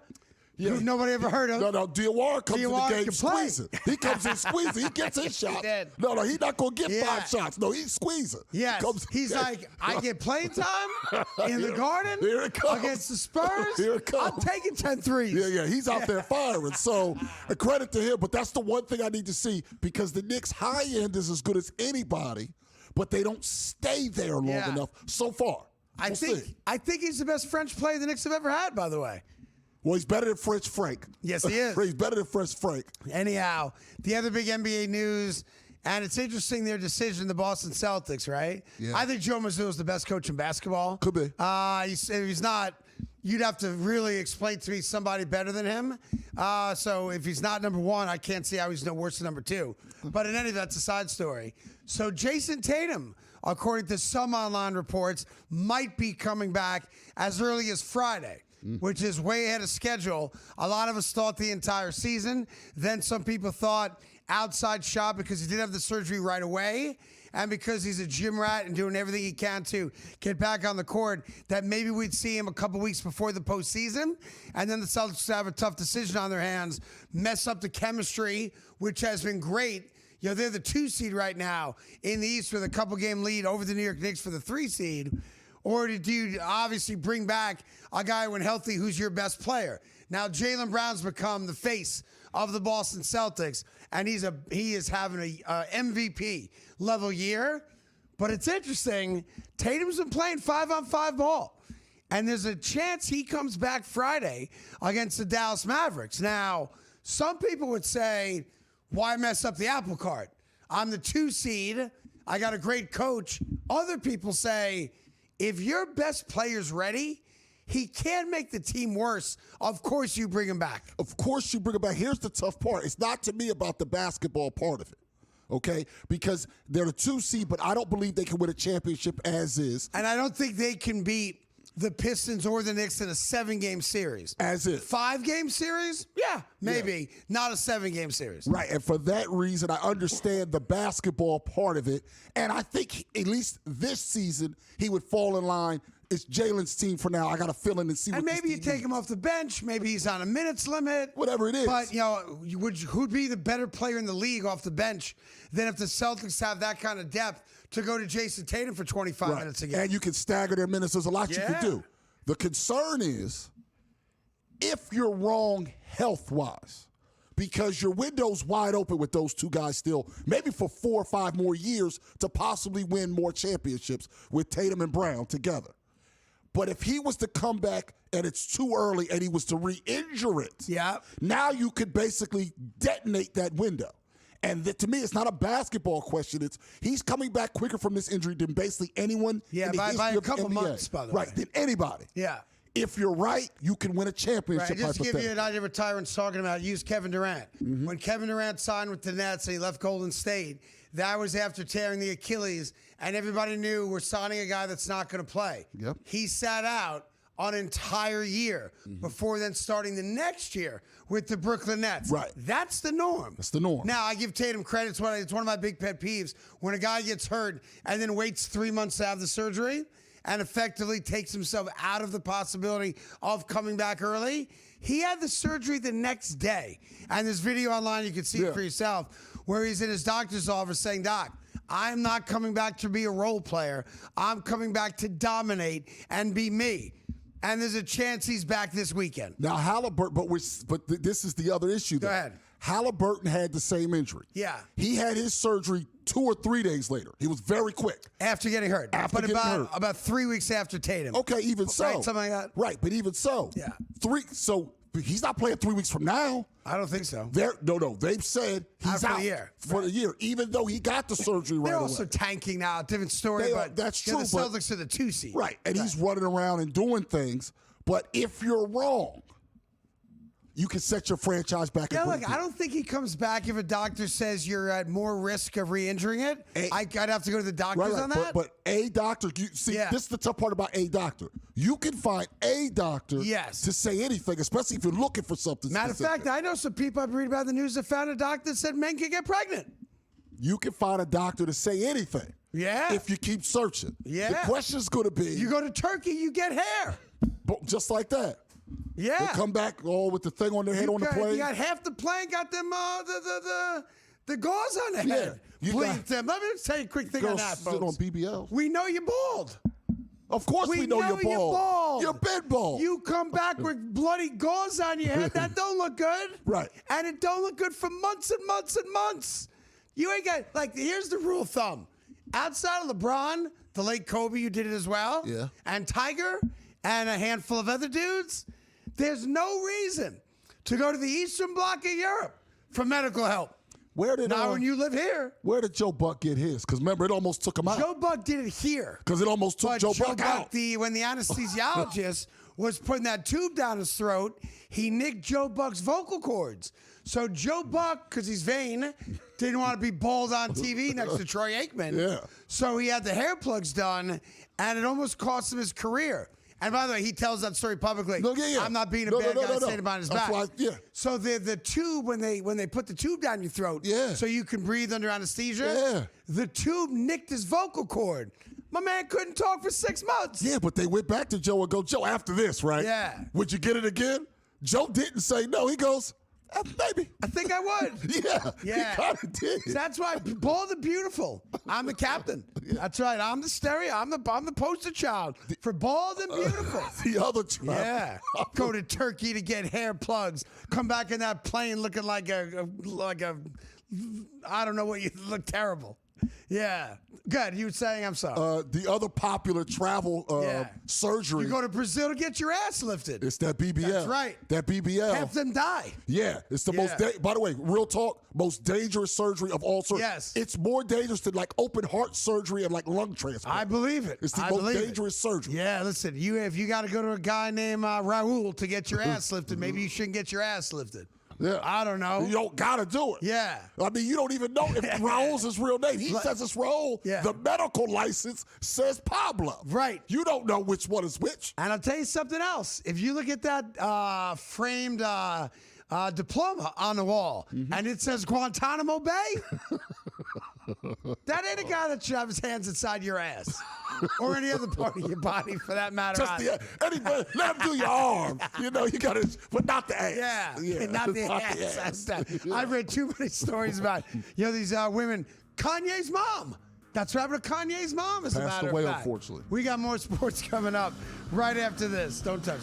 S2: Yeah.
S1: Who nobody ever heard of.
S2: No, Diawara comes in the game squeezing. He comes in squeezing. He gets his shot. No, he's not going to get 5 shots. No, he's squeezing.
S1: Yes. He's like, I get playing time in the Garden
S2: Here it comes.
S1: against the Spurs.
S2: Here it comes.
S1: I'm taking 10 threes.
S2: Yeah, he's out there firing. So, a credit to him. But that's the one thing I need to see, because the Knicks' high end is as good as anybody, but they don't stay there long enough so far.
S1: I think he's the best French player the Knicks have ever had, by the way.
S2: Well, he's better than French Frank.
S1: Yes, he is.
S2: He's better than French Frank.
S1: Anyhow, the other big NBA news, and it's interesting, their decision, the Boston Celtics, right?
S2: Yeah.
S1: I think Joe Mazzulla is the best coach in basketball.
S2: Could be.
S1: He's not. You'd have to really explain to me somebody better than him. So if he's not number 1, I can't see how he's no worse than number 2. But in any event, that's a side story. So Jayson Tatum, according to some online reports, might be coming back as early as Friday, which is way ahead of schedule. A lot of us thought the entire season. Then some people thought outside shot because he did have the surgery right away, and because he's a gym rat and doing everything he can to get back on the court, that maybe we'd see him a couple weeks before the postseason. And then the Celtics have a tough decision on their hands, mess up the chemistry, which has been great. They're the 2 seed right now in the East with a couple-game lead over the New York Knicks for the 3 seed. Or did you obviously bring back a guy when healthy who's your best player? Now, Jaylen Brown's become the face of the Boston Celtics, and he is having a MVP level year. But it's interesting, Tatum's been playing 5-on-5 ball, and there's a chance he comes back Friday against the Dallas Mavericks. Now, some people would say, why mess up the apple cart? I'm the 2 seed. I got a great coach. Other people say, if your best player's ready, he can make the team worse. Of course you bring him back.
S2: Of course you bring him back. Here's the tough part. It's not to me about the basketball part of it, okay? Because they're the 2 seed, but I don't believe they can win a championship as is.
S1: And I don't think they can beat the Pistons or the Knicks in a 7-game series.
S2: As is.
S1: 5-game series? Yeah, maybe. Yeah. Not a 7-game series.
S2: Right, and for that reason, I understand the basketball part of it. And I think at least this season, he would fall in line. It's Jalen's team for now. I got to fill in and see what this
S1: maybe you
S2: team
S1: take
S2: needs.
S1: him off the bench. Maybe he's on a minutes limit.
S2: Whatever it is.
S1: But, who'd be the better player in the league off the bench than if the Celtics have that kind of depth to go to Jayson Tatum for 25 minutes a game?
S2: And you can stagger their minutes. There's a lot you can do. The concern is if you're wrong health-wise, because your window's wide open with those 2 guys still, maybe for 4 or 5 more years to possibly win more championships with Tatum and Brown together. But if he was to come back and it's too early and he was to re-injure it, now you could basically detonate that window. And to me, it's not a basketball question. It's he's coming back quicker from this injury than basically anyone in the
S1: by
S2: history
S1: a
S2: of
S1: couple
S2: NBA.
S1: months, by the way.
S2: Right, than anybody.
S1: Yeah.
S2: If you're right, you can win a championship.
S1: Right, just to give you an idea what Tyron's talking about, use Kevin Durant. When Kevin Durant signed with the Nets and he left Golden State, that was after tearing the Achilles, and everybody knew we're signing a guy that's not going to play.
S2: Yep.
S1: He sat out an entire year before then starting the next year with the Brooklyn Nets.
S2: Right.
S1: That's the norm.
S2: That's the norm.
S1: Now, I give Tatum credit. It's one of my big pet peeves when a guy gets hurt and then waits 3 months to have the surgery and effectively takes himself out of the possibility of coming back early. He had the surgery the next day. And there's video online, you can see it for yourself, where he's in his doctor's office saying, Doc, I'm not coming back to be a role player. I'm coming back to dominate and be me. And there's a chance he's back this weekend.
S2: Now, Halliburton, but this is the other issue.
S1: Go ahead.
S2: Halliburton had the same injury.
S1: Yeah.
S2: He had his surgery 2 or 3 days later. He was very quick.
S1: After getting hurt. About 3 weeks after Tatum.
S2: Okay, even so.
S1: Right, something like that.
S2: Right, but even so.
S1: Yeah.
S2: So he's not playing 3 weeks from now.
S1: I don't think so.
S2: No. They've said he's out
S1: for the year.
S2: For the year, even though he got the surgery right away.
S1: They're also tanking now. Different story, but
S2: that's true.
S1: The Celtics are the 2 seed.
S2: Right, and he's running around and doing things. But if you're wrong, you can set your franchise back.
S1: Yeah, look, I don't think he comes back if a doctor says you're at more risk of re-injuring it. I'd have to go to the doctors on that.
S2: But a doctor, this is the tough part about a doctor. You can find a doctor to say anything, especially if you're looking for something
S1: Matter of
S2: specific.
S1: fact, I know some people I've read about in the news that found a doctor that said men can get pregnant.
S2: You can find a doctor to say anything.
S1: Yeah.
S2: If you keep searching.
S1: Yeah.
S2: The question's going to be.
S1: You go to Turkey, you get hair.
S2: Just like that.
S1: Yeah.
S2: They come back all with the thing on their head on the plane.
S1: You got half the plane got them the gauze on their head. Bleed them. Let me just tell you a quick thing on that, folks.
S2: On BBL.
S1: We know you're bald.
S2: Of course we know you're bald. You're been bald.
S1: You come back with bloody gauze on your head. That don't look good.
S2: Right.
S1: And it don't look good for months and months and months. You ain't got, here's the rule of thumb. Outside of LeBron, the late Kobe, you did it as well.
S2: Yeah.
S1: And Tiger, and a handful of other dudes, there's no reason to go to the Eastern Bloc of Europe for medical help. Not when you live here.
S2: Where did Joe Buck get his? Because remember, it almost took him out.
S1: Joe Buck did it here.
S2: Because it almost took Joe Buck out.
S1: When the anesthesiologist was putting that tube down his throat, he nicked Joe Buck's vocal cords. So Joe Buck, because he's vain, didn't want to be bald on TV next to Troy Aikman.
S2: Yeah.
S1: So he had the hair plugs done, and it almost cost him his career. And by the way, he tells that story publicly. I'm not being a bad guy saying behind his back. So the tube, when they put the tube down your throat, so you can breathe under anesthesia, the tube nicked his vocal cord. My man couldn't talk for 6 months.
S2: Yeah, but they went back to Joe and go, Joe, after this, right?
S1: Yeah.
S2: Would you get it again? Joe didn't say no. He goes, maybe.
S1: I think I would.
S2: Yeah. He kind of did.
S1: That's why bald and beautiful. I'm the captain. That's right. I'm the stereo. I'm the poster child for bald and beautiful.
S2: The other child.
S1: Yeah. Go to Turkey to get hair plugs. Come back in that plane looking like a I don't know what you look terrible. Yeah. Good. You were saying, I'm sorry.
S2: The other popular travel surgery.
S1: You go to Brazil to get your ass lifted.
S2: It's that BBL.
S1: That's right.
S2: That BBL.
S1: Half them die.
S2: Yeah. It's the most, by the way, real talk, most dangerous surgery of all surgery.
S1: Yes.
S2: It's more dangerous than open heart surgery and lung transplant.
S1: I believe it.
S2: It's the most dangerous surgery.
S1: Yeah, listen, if you got to go to a guy named Raul to get your ass lifted, maybe you shouldn't get your ass lifted.
S2: Yeah.
S1: I don't know.
S2: You don't got to do it.
S1: Yeah.
S2: I mean, you don't even know if Raul's his real name. He says it's Raul.
S1: Yeah.
S2: The medical license says Pablo.
S1: Right.
S2: You don't know which one is which.
S1: And I'll tell you something else. If you look at that framed diploma on the wall and it says Guantanamo Bay, that ain't a guy that should have his hands inside your ass or any other part of your body for that matter.
S2: Let him do your arm. You got to, but not the ass.
S1: Yeah, not the ass. I've read too many stories about these women. Kanye's mom. That's what happened to Kanye's mom, as a matter of fact. Passed away,
S2: unfortunately.
S1: We got more sports coming up right after this. Don't touch it.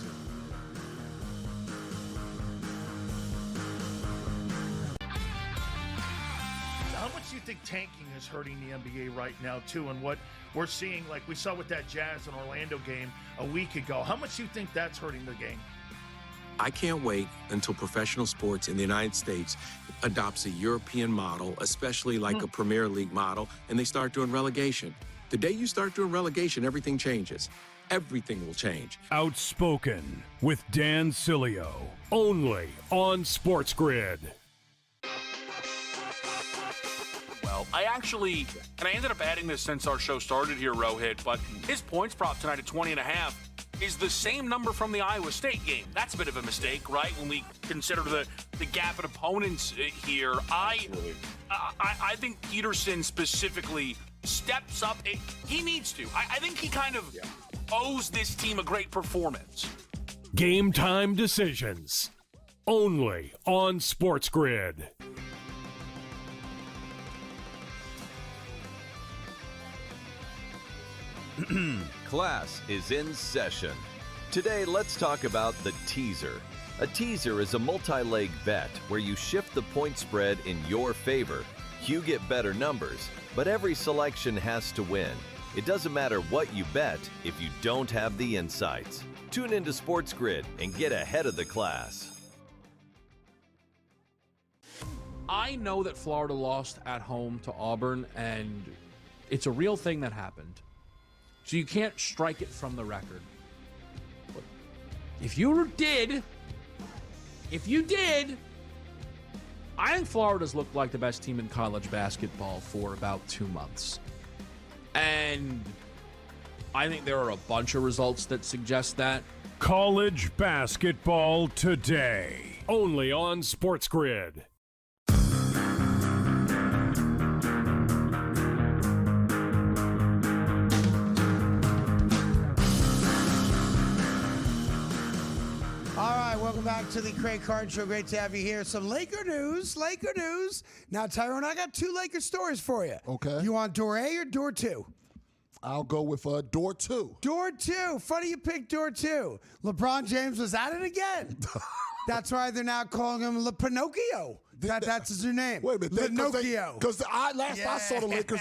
S6: think tanking is hurting the NBA right now, too. And what we're seeing, like we saw with that Jazz and Orlando game a week ago, how much do you think that's hurting the game?
S7: I can't wait until professional sports in the United States adopts a European model, especially like a Premier League model, and they start doing relegation. The day you start doing relegation, everything changes. Everything will change.
S4: Outspoken with Dan Cilio, only on SportsGrid.
S12: Well, I ended up adding this since our show started here, Rohit, but his points prop tonight at 20.5 is the same number from the Iowa State game. That's a bit of a mistake, right? When we consider the gap in opponents here. I think Peterson specifically steps up. He needs to. I think he kind of owes this team a great performance.
S4: Game time decisions, only on SportsGrid.
S5: Class is in session. Today, let's talk about the teaser. A teaser is a multi-leg bet where you shift the point spread in your favor. You get better numbers, but every selection has to win. It doesn't matter what you bet if you don't have the insights. Tune into SportsGrid and get ahead of the class.
S3: I know that Florida lost at home to Auburn, and it's a real thing that happened. So you can't strike it from the record. But if you did, I think Florida's looked like the best team in college basketball for about 2 months. And I think there are a bunch of results that suggest that.
S4: College basketball today, only on SportsGrid.
S1: Welcome back to the Craig Carton Show. Great to have you here. Some Laker news. Now, Tyrone, I got 2 Laker stories for you.
S2: Okay.
S1: You want door A or door 2?
S2: I'll go with door 2.
S1: Door 2. Funny you picked door 2. LeBron James was at it again. That's why they're now calling him Le Pinocchio. That's his new name.
S2: Wait a minute.
S1: Pinocchio.
S2: Because last I saw the Lakers,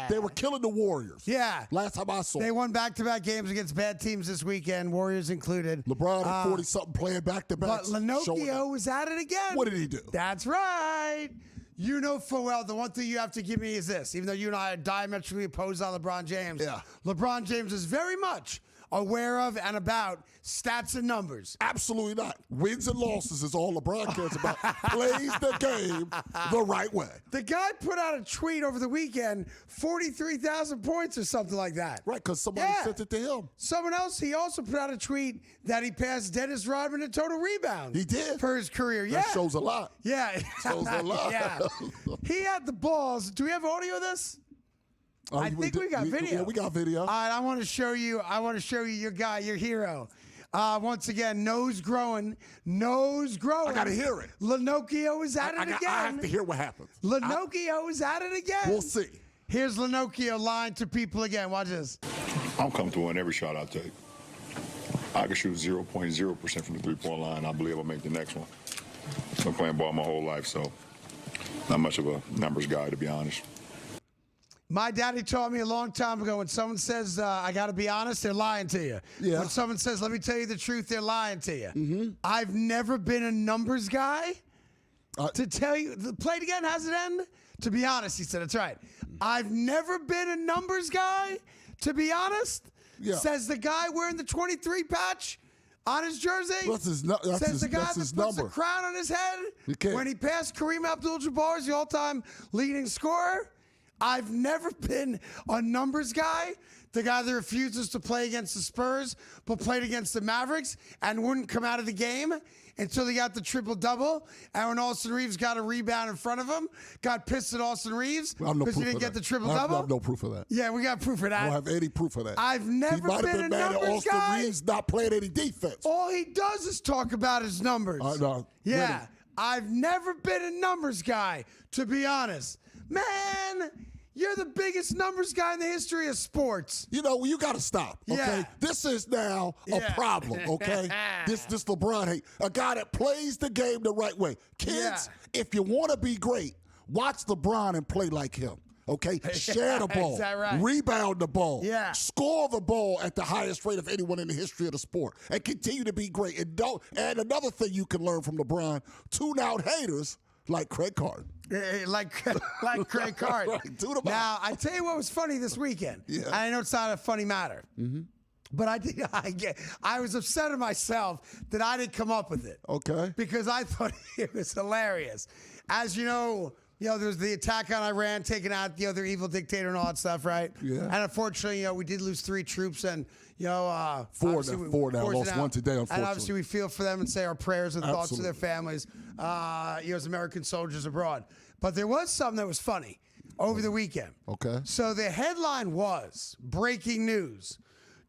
S2: they were killing the Warriors.
S1: Yeah.
S2: Last time I saw
S1: They won back-to-back games against bad teams this weekend, Warriors included.
S2: LeBron at 40-something playing back-to-back.
S1: But Pinocchio was at it again.
S2: What did he do?
S1: That's right. You know full well the one thing you have to give me is this. Even though you and I are diametrically opposed on LeBron James, LeBron James is very much aware of and about stats and numbers.
S2: Absolutely not. Wins and losses is all LeBron cares about. Plays the game the right way.
S1: The guy put out a tweet over the weekend, 43,000 points or something like that.
S2: Right, because somebody sent it to him.
S1: Someone else, he also put out a tweet that he passed Dennis Rodman in total rebounds.
S2: He did.
S1: For his career,
S2: That shows a lot.
S1: Yeah.
S2: Shows a lot.
S1: Yeah. He had the balls. Do we have audio of this? I think we got video.
S2: Yeah, we got video.
S1: All right, I want to show you your guy, your hero. Once again, nose growing. I
S2: got to hear it.
S1: Lenocchio is at it again.
S2: I have to hear what happens.
S1: Lenocchio is at it again.
S2: We'll see.
S1: Here's Lenocchio lying to people again. Watch this.
S13: I'm comfortable in every shot I take. I can shoot 0.0% from the three-point line. I believe I'll make the next one. I've been playing ball my whole life, so not much of a numbers guy, to be honest.
S1: My daddy taught me a long time ago, when someone says, I got to be honest, they're lying to you.
S2: Yeah.
S1: When someone says, let me tell you the truth, they're lying to you.
S2: Mm-hmm.
S1: I've never been a numbers guy. To tell you, play it again, how's it end? To be honest, he said, that's right. I've never been a numbers guy, to be honest.
S2: Yeah.
S1: Says the guy wearing the 23 patch on his jersey.
S2: Says the guy
S1: that puts the crown on his head when he passed Kareem Abdul-Jabbar as the all-time leading scorer. I've never been a numbers guy, the guy that refuses to play against the Spurs but played against the Mavericks and wouldn't come out of the game until he got the triple-double. And when Austin Reeves got a rebound in front of him, got pissed at Austin Reeves because he didn't get the triple-double.
S2: I have no proof of that.
S1: Yeah, we got proof of that.
S2: I don't have any proof of that.
S1: I've never
S2: he might
S1: been
S2: have
S1: a
S2: been mad at
S1: numbers
S2: Austin
S1: guy.
S2: Reeves not playing any defense.
S1: All he does is talk about his numbers.
S2: No,
S1: yeah,
S2: really.
S1: I've never been a numbers guy, to be honest. Man, you're the biggest numbers guy in the history of sports.
S2: You know, you got to stop, okay?
S1: Yeah.
S2: This is now a problem, okay? this LeBron hate. A guy that plays the game the right way. Kids, if you want to be great, Watch LeBron and play like him. Okay, share the ball,
S1: Is that right?
S2: rebound the ball,
S1: Yeah.
S2: score the ball at the highest rate of anyone in the history of the sport, and continue to be great. And another thing you can learn from LeBron: tune out haters like Craig Carton.
S1: Like Craig Carton.
S2: Right, tune 'em out.
S1: Now, I tell you what was funny this weekend.
S2: Yeah.
S1: I know it's not a funny matter. But I was upset at myself that I didn't come up with it.
S2: Okay.
S1: Because I thought it was hilarious. As you know, there's the attack on Iran, taking out their evil dictator and all that stuff, right?
S2: Yeah.
S1: And unfortunately, we did lose 3 troops, and
S2: four now. Lost one today, unfortunately.
S1: And obviously, we feel for them and say our prayers and thoughts to their families, as American soldiers abroad. But there was something that was funny over the weekend.
S2: Okay.
S1: So the headline was breaking news.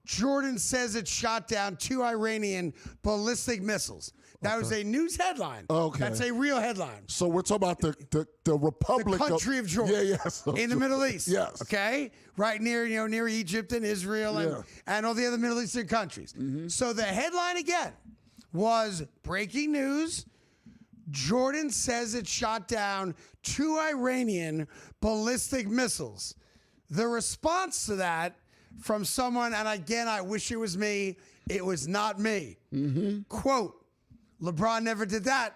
S1: Jordan says it shot down 2 Iranian ballistic missiles. That was a news headline.
S2: Okay.
S1: That's a real headline.
S2: So we're talking about the Republic,
S1: The country of Jordan.
S2: yes,
S1: In the Middle East.
S2: Yes.
S1: Okay? Right near Egypt and Israel and all the other Middle Eastern countries. So the headline again was breaking news. Jordan says it shot down 2 Iranian ballistic missiles. The response to that from someone, and again, I wish it was me, it was not me. Quote, LeBron never did that.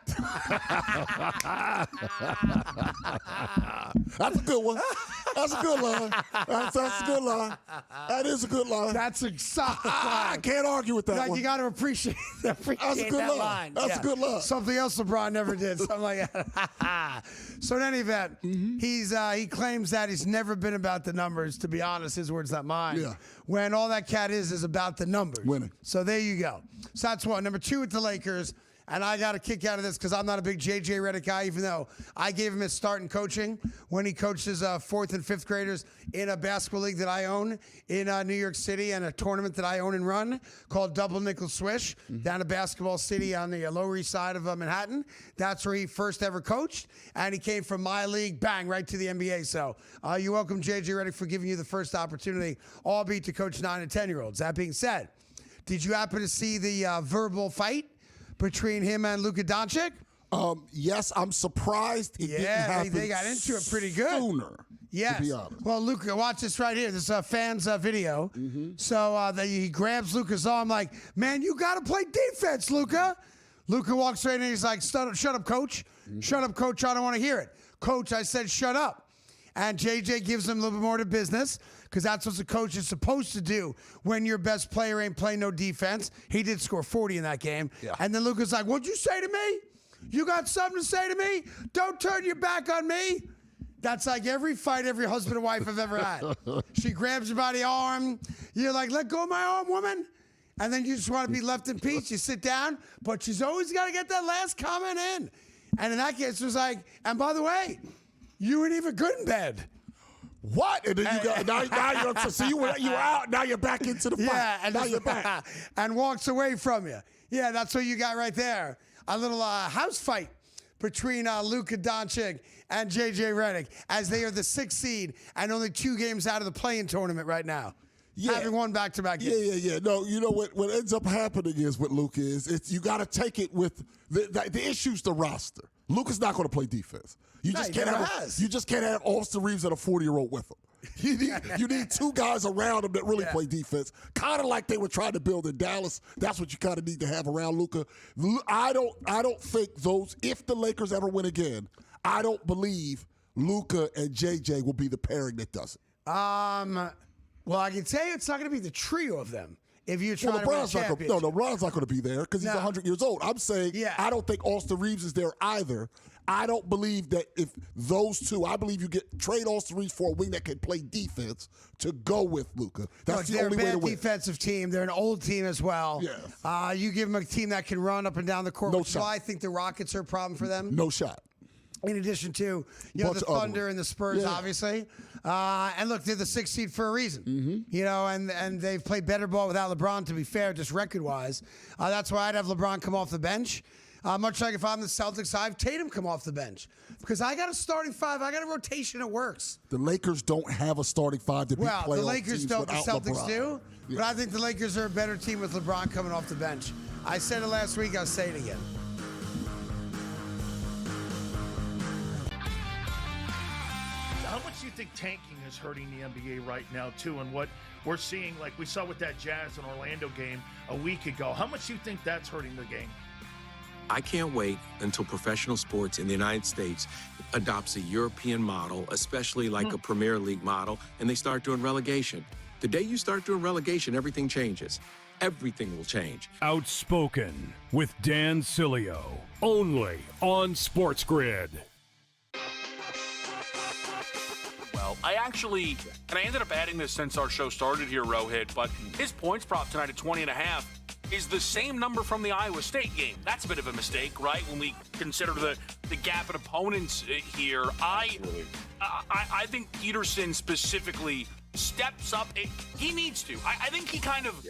S2: That's a good one. That's a good line. That's a good line. That is a good line.
S1: That's a solid
S2: I
S1: line.
S2: can't argue with that
S1: Like,
S2: one.
S1: you got to appreciate
S2: That's a good
S1: that
S2: line.
S1: line.
S2: That's a good line.
S1: Something else LeBron never did. Something like that. So in any event, he claims that he's never been about the numbers. To be honest, his words, not mine.
S2: Yeah.
S1: When all that cat is about the numbers.
S2: Winning.
S1: So there you go. So that's one. Number 2 with the Lakers. And I got a kick out of this because I'm not a big J.J. Redick guy, even though I gave him his start in coaching when he coached his 4th and 5th graders in a basketball league that I own in New York City and a tournament that I own and run called Double Nickel Swish down at Basketball City on the Lower East Side of Manhattan. That's where he first ever coached. And he came from my league, bang, right to the NBA. So you're welcome, J.J. Redick, for giving you the first opportunity, albeit to coach 9 and 10-year-olds. That being said, did you happen to see the verbal fight between him and Luka Doncic?
S2: Yes, I'm surprised it didn't happen
S1: they got into it pretty good.
S2: sooner.
S1: Yes.
S2: To be honest.
S1: Well, Luka, watch this right here. This is a fan's video. So he grabs Luka's arm like, man, you got to play defense, Luka. Luka walks right in and he's like, shut up, coach. Shut up, coach. I don't want to hear it. Coach, I said shut up. And JJ gives him a little bit more to business because that's what the coach is supposed to do when your best player ain't playing no defense. He did score 40 in that game.
S2: Yeah.
S1: And then Luka's like, what'd you say to me? You got something to say to me? Don't turn your back on me. That's like every fight every husband and wife have ever had. She grabs you by the arm. You're like, let go of my arm, woman. And then you just want to be left in peace. You sit down, but she's always got to get that last comment in. And in that case, it was like, and by the way, you weren't even good in bed.
S2: What? And then you got now you're so you were out. Now you're back into the fight.
S1: Yeah, and
S2: now you're back.
S1: and walks away from you. Yeah, that's what you got right there. A little house fight between Luka Doncic and J.J. Redick as they are the 6th seed and only 2 games out of the play-in tournament right now.
S2: Yeah.
S1: Having won back-to-back games.
S2: Yeah. No, you know what ends up happening is with Luka is you got to take it with the issue's the roster. Luka's not going to play defense. You just can't have Austin Reeves and a 40-year-old with him. You need 2 guys around him that really play defense. Kind of like they were trying to build in Dallas. That's what you kind of need to have around Luka. I don't think those. If the Lakers ever win again, I don't believe Luka and JJ will be the pairing that does it.
S1: Well, I can tell you it's not going to be the trio of them. If you're trying to win a championship.
S2: LeBron's not going to be there because he's 100 years old. I'm saying I don't think Austin Reeves is there either. I don't believe that if those 2, I believe you trade Austin Reeves for a wing that can play defense to go with Luka. That's the only way to win.
S1: They're a bad defensive team. They're an old team as well.
S2: Yeah.
S1: You give them a team that can run up and down the court, which is
S2: shot.
S1: why I think the Rockets are a problem for them.
S2: No shot.
S1: In addition to the Thunder and the Spurs, obviously. And look, they're the 6th seed for a reason. And they've played better ball without LeBron, to be fair, just record-wise. That's why I'd have LeBron come off the bench. Much like if I'm the Celtics, I have Tatum come off the bench. Because I got a starting 5. I got a rotation that works.
S2: The Lakers don't have a starting 5 to beat playoff
S1: Well, the Lakers
S2: teams
S1: don't, the
S2: without
S1: Celtics
S2: LeBron.
S1: do.
S2: Yeah.
S1: But I think the Lakers are a better team with LeBron coming off the bench. I said it last week. I'll say it again.
S6: much do you think tanking is hurting the NBA right now, too? And what we're seeing, like we saw with that Jazz and Orlando game a week ago, how much do you think that's hurting the game?
S7: I can't wait until professional sports in the United States adopts a European model, especially like a Premier League model, and they start doing relegation. The day you start doing relegation, everything changes. Everything will change.
S4: Outspoken with Dan Cilio, only on SportsGrid.
S12: Well, I ended up adding this since our show started here, Rohit, but his points prop tonight at 20.5 is the same number from the Iowa State game. That's a bit of a mistake, right? When we consider the gap in opponents here. I think Peterson specifically steps up. He needs to. I think he kind of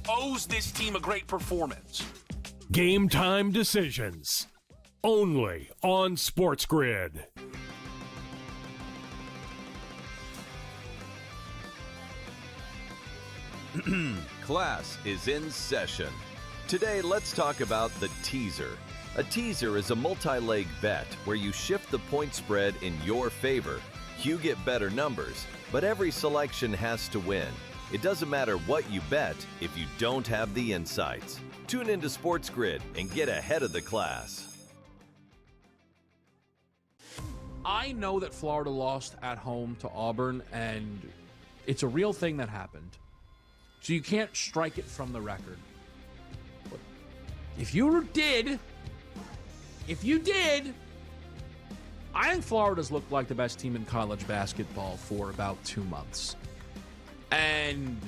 S12: owes this team a great performance.
S4: Game time decisions, only on SportsGrid.
S5: Class is in session. Today, let's talk about the teaser. A teaser is a multi-leg bet where you shift the point spread in your favor. You get better numbers, but every selection has to win. It doesn't matter what you bet if you don't have the insights. Tune into SportsGrid and get ahead of the class.
S3: I know that Florida lost at home to Auburn, and it's a real thing that happened. So you can't strike it from the record. But if you did, I think Florida's looked like the best team in college basketball for about 2 months. And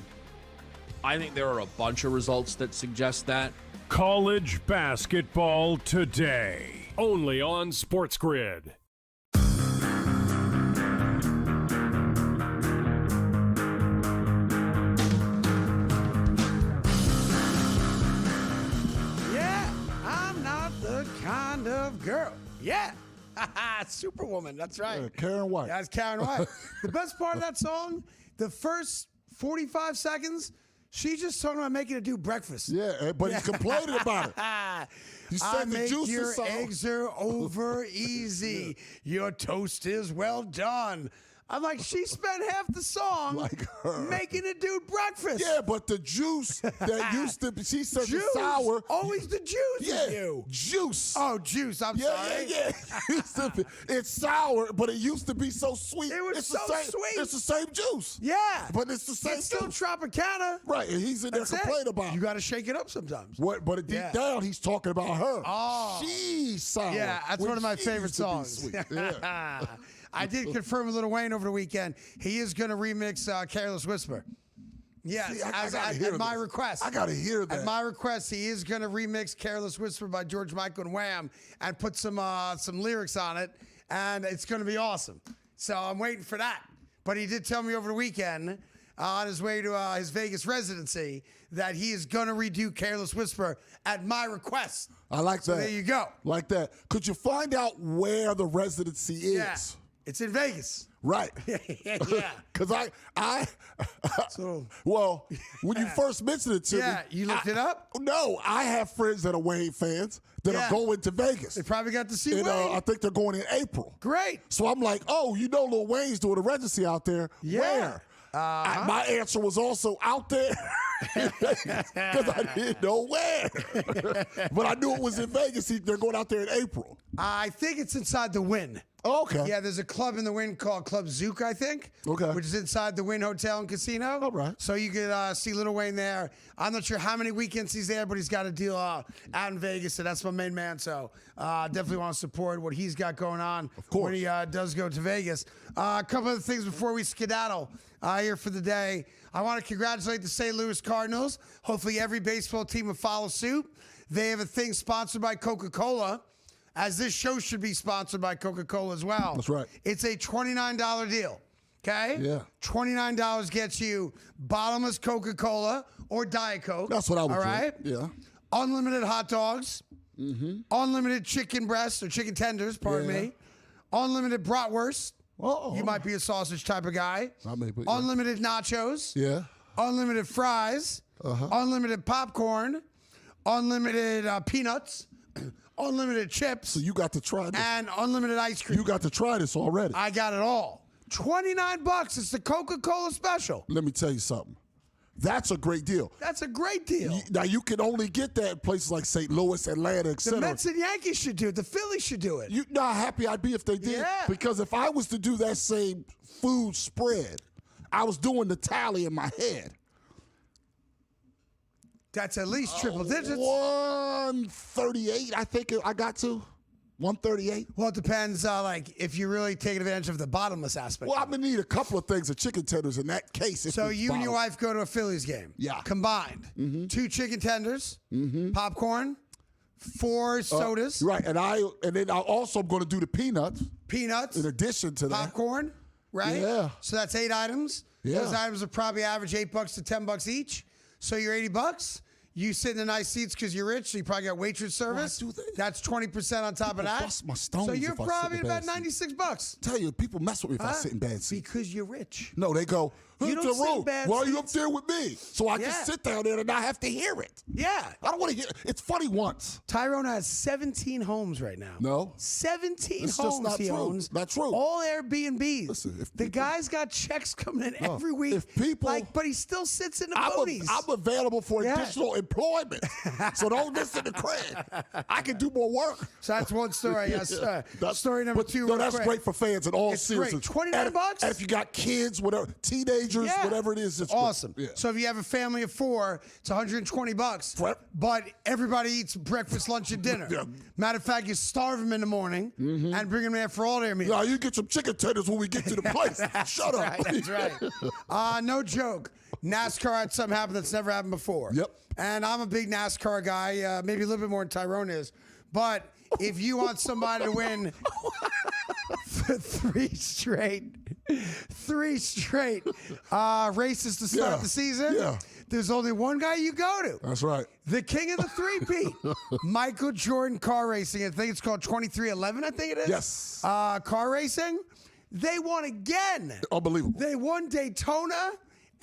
S3: I think there are a bunch of results that suggest that.
S4: College basketball today, only on SportsGrid.
S1: Kind of girl. Yeah. Superwoman. That's right.
S2: Karen White.
S1: That's Karen White. The best part of that song, the first 45 seconds, she's just talking about making a dude breakfast.
S2: Yeah, but he's complaining about it. He said the juice
S1: your
S2: is so.
S1: eggs are over easy. Your toast is well done. I'm like, she spent half the song
S2: Like her.
S1: making a dude breakfast.
S2: Yeah, but the juice that used to be, she said
S1: Juice.
S2: it's sour.
S1: Always the juice
S2: Yeah,
S1: is you.
S2: juice.
S1: Oh, juice. I'm sorry.
S2: Yeah. Used to be- it's sour, but it used to be so sweet.
S1: It was
S2: it's
S1: so
S2: the same,
S1: sweet.
S2: It's the same juice.
S1: Yeah.
S2: But it's the same
S1: It's still
S2: juice.
S1: Tropicana.
S2: Right, and he's in there
S1: That's it.
S2: complaining about
S1: You
S2: it.
S1: got to shake it up sometimes.
S2: What? But deep
S1: Yeah.
S2: down, he's talking about her.
S1: Oh.
S2: She's sour.
S1: Yeah, that's
S2: when
S1: one of my
S2: she
S1: favorite
S2: used to be
S1: songs.
S2: sweet. Yeah.
S1: I did confirm with Lil Wayne over the weekend. He is going to remix Careless Whisper. Yes,
S2: See, I gotta
S1: at
S2: hear
S1: my
S2: this.
S1: request.
S2: I gotta hear that.
S1: At my request, he is going to remix Careless Whisper by George Michael and Wham and put some lyrics on it, and it's going to be awesome. So I'm waiting for that. But he did tell me over the weekend on his way to his Vegas residency that he is going to redo Careless Whisper at my request.
S2: I like
S1: So
S2: that.
S1: there you go.
S2: Like that. Could you find out where the residency is?
S1: Yeah. It's in Vegas.
S2: Right.
S1: Yeah.
S2: Because
S1: So,
S2: well, when you first mentioned it to me.
S1: yeah, you looked it up?
S2: No, I have friends that are Wayne fans that
S1: Yeah.
S2: are going to Vegas.
S1: They probably got to see
S2: And
S1: Wayne.
S2: I think they're going in April.
S1: Great.
S2: So I'm like, oh, you know Lil Wayne's doing a residency out there.
S1: Yeah.
S2: Where? My answer was also out there because I didn't know where. But I knew it was in Vegas. They're going out there in April.
S1: I think it's inside the Wynn.
S2: Oh, okay.
S1: Yeah, there's a club in the Wynn called Club Zook, I think.
S2: Okay.
S1: Which is inside the Wynn Hotel and Casino.
S2: All right.
S1: So you could see Lil Wayne there. I'm not sure how many weekends he's there, but he's got a deal out in Vegas, and that's my main man. So definitely want to support what he's got going on when he does go to Vegas. A couple of things before we skedaddle here for the day. I want to congratulate the St. Louis Cardinals. Hopefully every baseball team will follow suit. They have a thing sponsored by Coca-Cola, as this show should be sponsored by Coca-Cola as well.
S2: That's right.
S1: It's a $29 deal, okay?
S2: Yeah.
S1: $29 gets you bottomless Coca-Cola or Diet Coke.
S2: That's what I would
S1: All
S2: do.
S1: right?
S2: Yeah.
S1: Unlimited hot dogs.
S2: Mm-hmm.
S1: Unlimited chicken breasts or chicken tenders, pardon me. Unlimited bratwurst.
S2: Oh.
S1: You might be a sausage type of guy.
S2: I may be, yeah.
S1: Unlimited nachos.
S2: Yeah.
S1: Unlimited fries. Unlimited popcorn. Unlimited peanuts. Unlimited chips.
S2: So you got to try this.
S1: And unlimited ice cream.
S2: You got to try this already.
S1: I got it all. $29. It's the Coca-Cola special.
S2: Let me tell you something. That's a great deal.
S1: That's a great deal.
S2: Now, you can only get that in places like St. Louis, Atlanta, etc.
S1: The Mets and Yankees should do it. The Phillies should do it.
S2: You know how happy I'd be if they did?
S1: Yeah.
S2: Because if I was to do that same food spread, I was doing the tally in my head.
S1: That's at least triple digits.
S2: 138, I think I got to. 138.
S1: Well, it depends, like, if you really take advantage of the bottomless aspect.
S2: Well, I'm going to need a couple of things of chicken tenders in that case.
S1: So you and your wife go to a Phillies game.
S2: Yeah.
S1: Combined. 2 chicken tenders, popcorn, 4 sodas.
S2: Right, and then I also am going to do the peanuts.
S1: Peanuts.
S2: In addition to that.
S1: Popcorn, right?
S2: Yeah.
S1: So that's 8 items.
S2: Yeah.
S1: Those items are probably average $8 to $10 each. So you're $80. You sit in the nice seats because you're rich, so you probably got waitress service. That's 20% on top of that.
S2: Bust my stones
S1: so you're
S2: if I sit
S1: probably
S2: in
S1: about
S2: bad
S1: $96.
S2: Tell you, people mess with me if I sit in bad seats.
S1: Because you're rich.
S2: No, they go,
S1: You don't sit in bad
S2: why are you up
S1: seats.
S2: there with me? So I just sit down there and not have to hear it.
S1: Yeah.
S2: I don't want to hear it. It's funny once.
S1: Tyrone has 17 homes right now.
S2: No.
S1: 17
S2: It's
S1: homes
S2: just not
S1: he
S2: true.
S1: owns.
S2: Not true.
S1: All Airbnbs.
S2: Listen, if
S1: the
S2: people-
S1: guy's got checks coming in every week.
S2: If people,
S1: but he still sits in the
S2: I'm
S1: boonies.
S2: available for
S1: Yeah.
S2: additional employment. So don't listen to Craig. I can do more work.
S1: So that's one story. Yes, sir. Story number 2.
S2: No,
S1: real
S2: that's
S1: quick.
S2: great for fans in all
S1: It's
S2: seriousness.
S1: great. $29?
S2: And if you got kids, whatever, teenagers,
S1: Yeah.
S2: whatever it is, it's great.
S1: Awesome.
S2: Yeah.
S1: So if you have a family of 4, it's $120. But everybody eats breakfast, lunch, and dinner.
S2: Yeah.
S1: Matter of fact, you starve them in the morning and bring them there for all their meals.
S2: No, you get some chicken tenders when we get to the place. Shut up.
S1: Right, that's right. No joke. NASCAR had something happen that's never happened before.
S2: Yep.
S1: And I'm a big NASCAR guy, maybe a little bit more than Tyrone is. But if you want somebody to win for 3 straight races to start the season, there's only one guy you go to.
S2: That's right.
S1: The king of the 3-peat, Michael Jordan Car Racing. I think it's called 2311, I think it is.
S2: Yes.
S1: Car racing. They won again.
S2: Unbelievable.
S1: They won Daytona,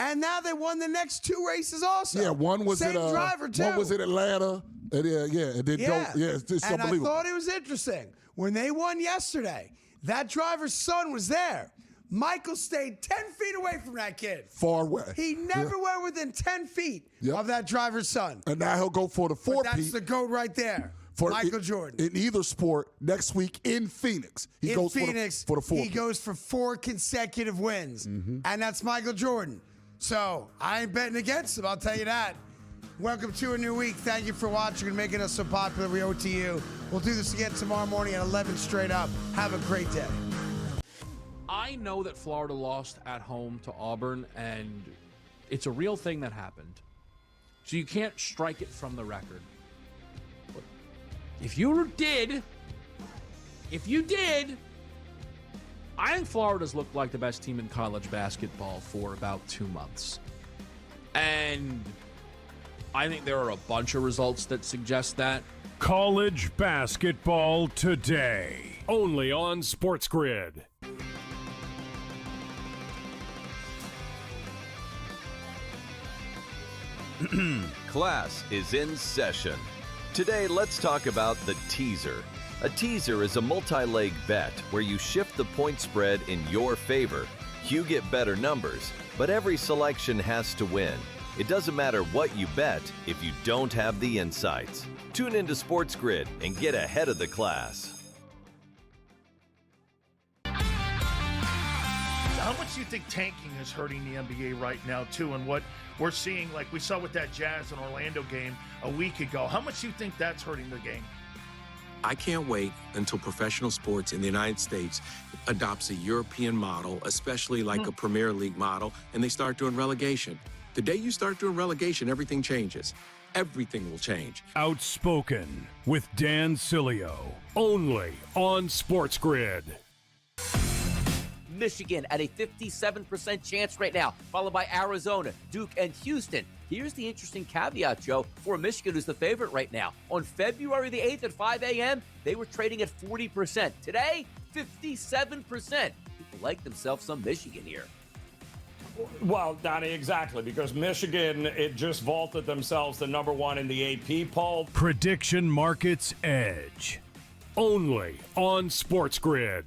S1: and now they won the next 2 races also.
S2: Yeah, one was
S1: Same
S2: in
S1: driver, too.
S2: one was in Atlanta. And it did it's just
S1: and
S2: unbelievable.
S1: I thought it was interesting. When they won yesterday, that driver's son was there. Michael stayed 10 feet away from that kid.
S2: Far away.
S1: He never went within 10 feet of that driver's son.
S2: And now he'll go for the 4-peat.
S1: That's the GOAT right there. Michael Jordan.
S2: In either sport next week in Phoenix. He goes
S1: Phoenix,
S2: for the 4-peat.
S1: he goes for 4 consecutive wins. And that's Michael Jordan. So I ain't betting against him, I'll tell you that. Welcome to a new week. Thank you for watching and making us so popular. We owe it to you. We'll do this again tomorrow morning at 11 straight up. Have a great day.
S3: I know that Florida lost at home to Auburn, and it's a real thing that happened. So you can't strike it from the record. But if you did, I think Florida's looked like the best team in college basketball for about 2 months. And I think there are a bunch of results that suggest that.
S4: College basketball today, only on SportsGrid.
S5: Class is in session. Today, let's talk about the teaser. A teaser is a multi-leg bet where you shift the point spread in your favor. You get better numbers, but every selection has to win. It doesn't matter what you bet if you don't have the insights. Tune into SportsGrid and get ahead of the class.
S6: How much do you think tanking is hurting the NBA right now, too? And what we're seeing, like we saw with that Jazz and Orlando game a week ago, how much do you think that's hurting the game?
S7: I can't wait until professional sports in the United States adopts a European model, especially like a Premier League model, and they start doing relegation. The day you start doing relegation, everything changes. Everything will change.
S4: Outspoken with Dan Cilio, only on SportsGrid.
S8: Michigan at a 57% chance right now, followed by Arizona, Duke, and Houston. Here's the interesting caveat, Joe, for Michigan, who's the favorite right now. On February the 8th at 5 a.m., they were trading at 40%. Today, 57%. People like themselves some Michigan here.
S9: Well, Donnie, exactly, because Michigan, it just vaulted themselves to number 1 in the AP poll.
S4: Prediction Markets Edge, only on SportsGrid.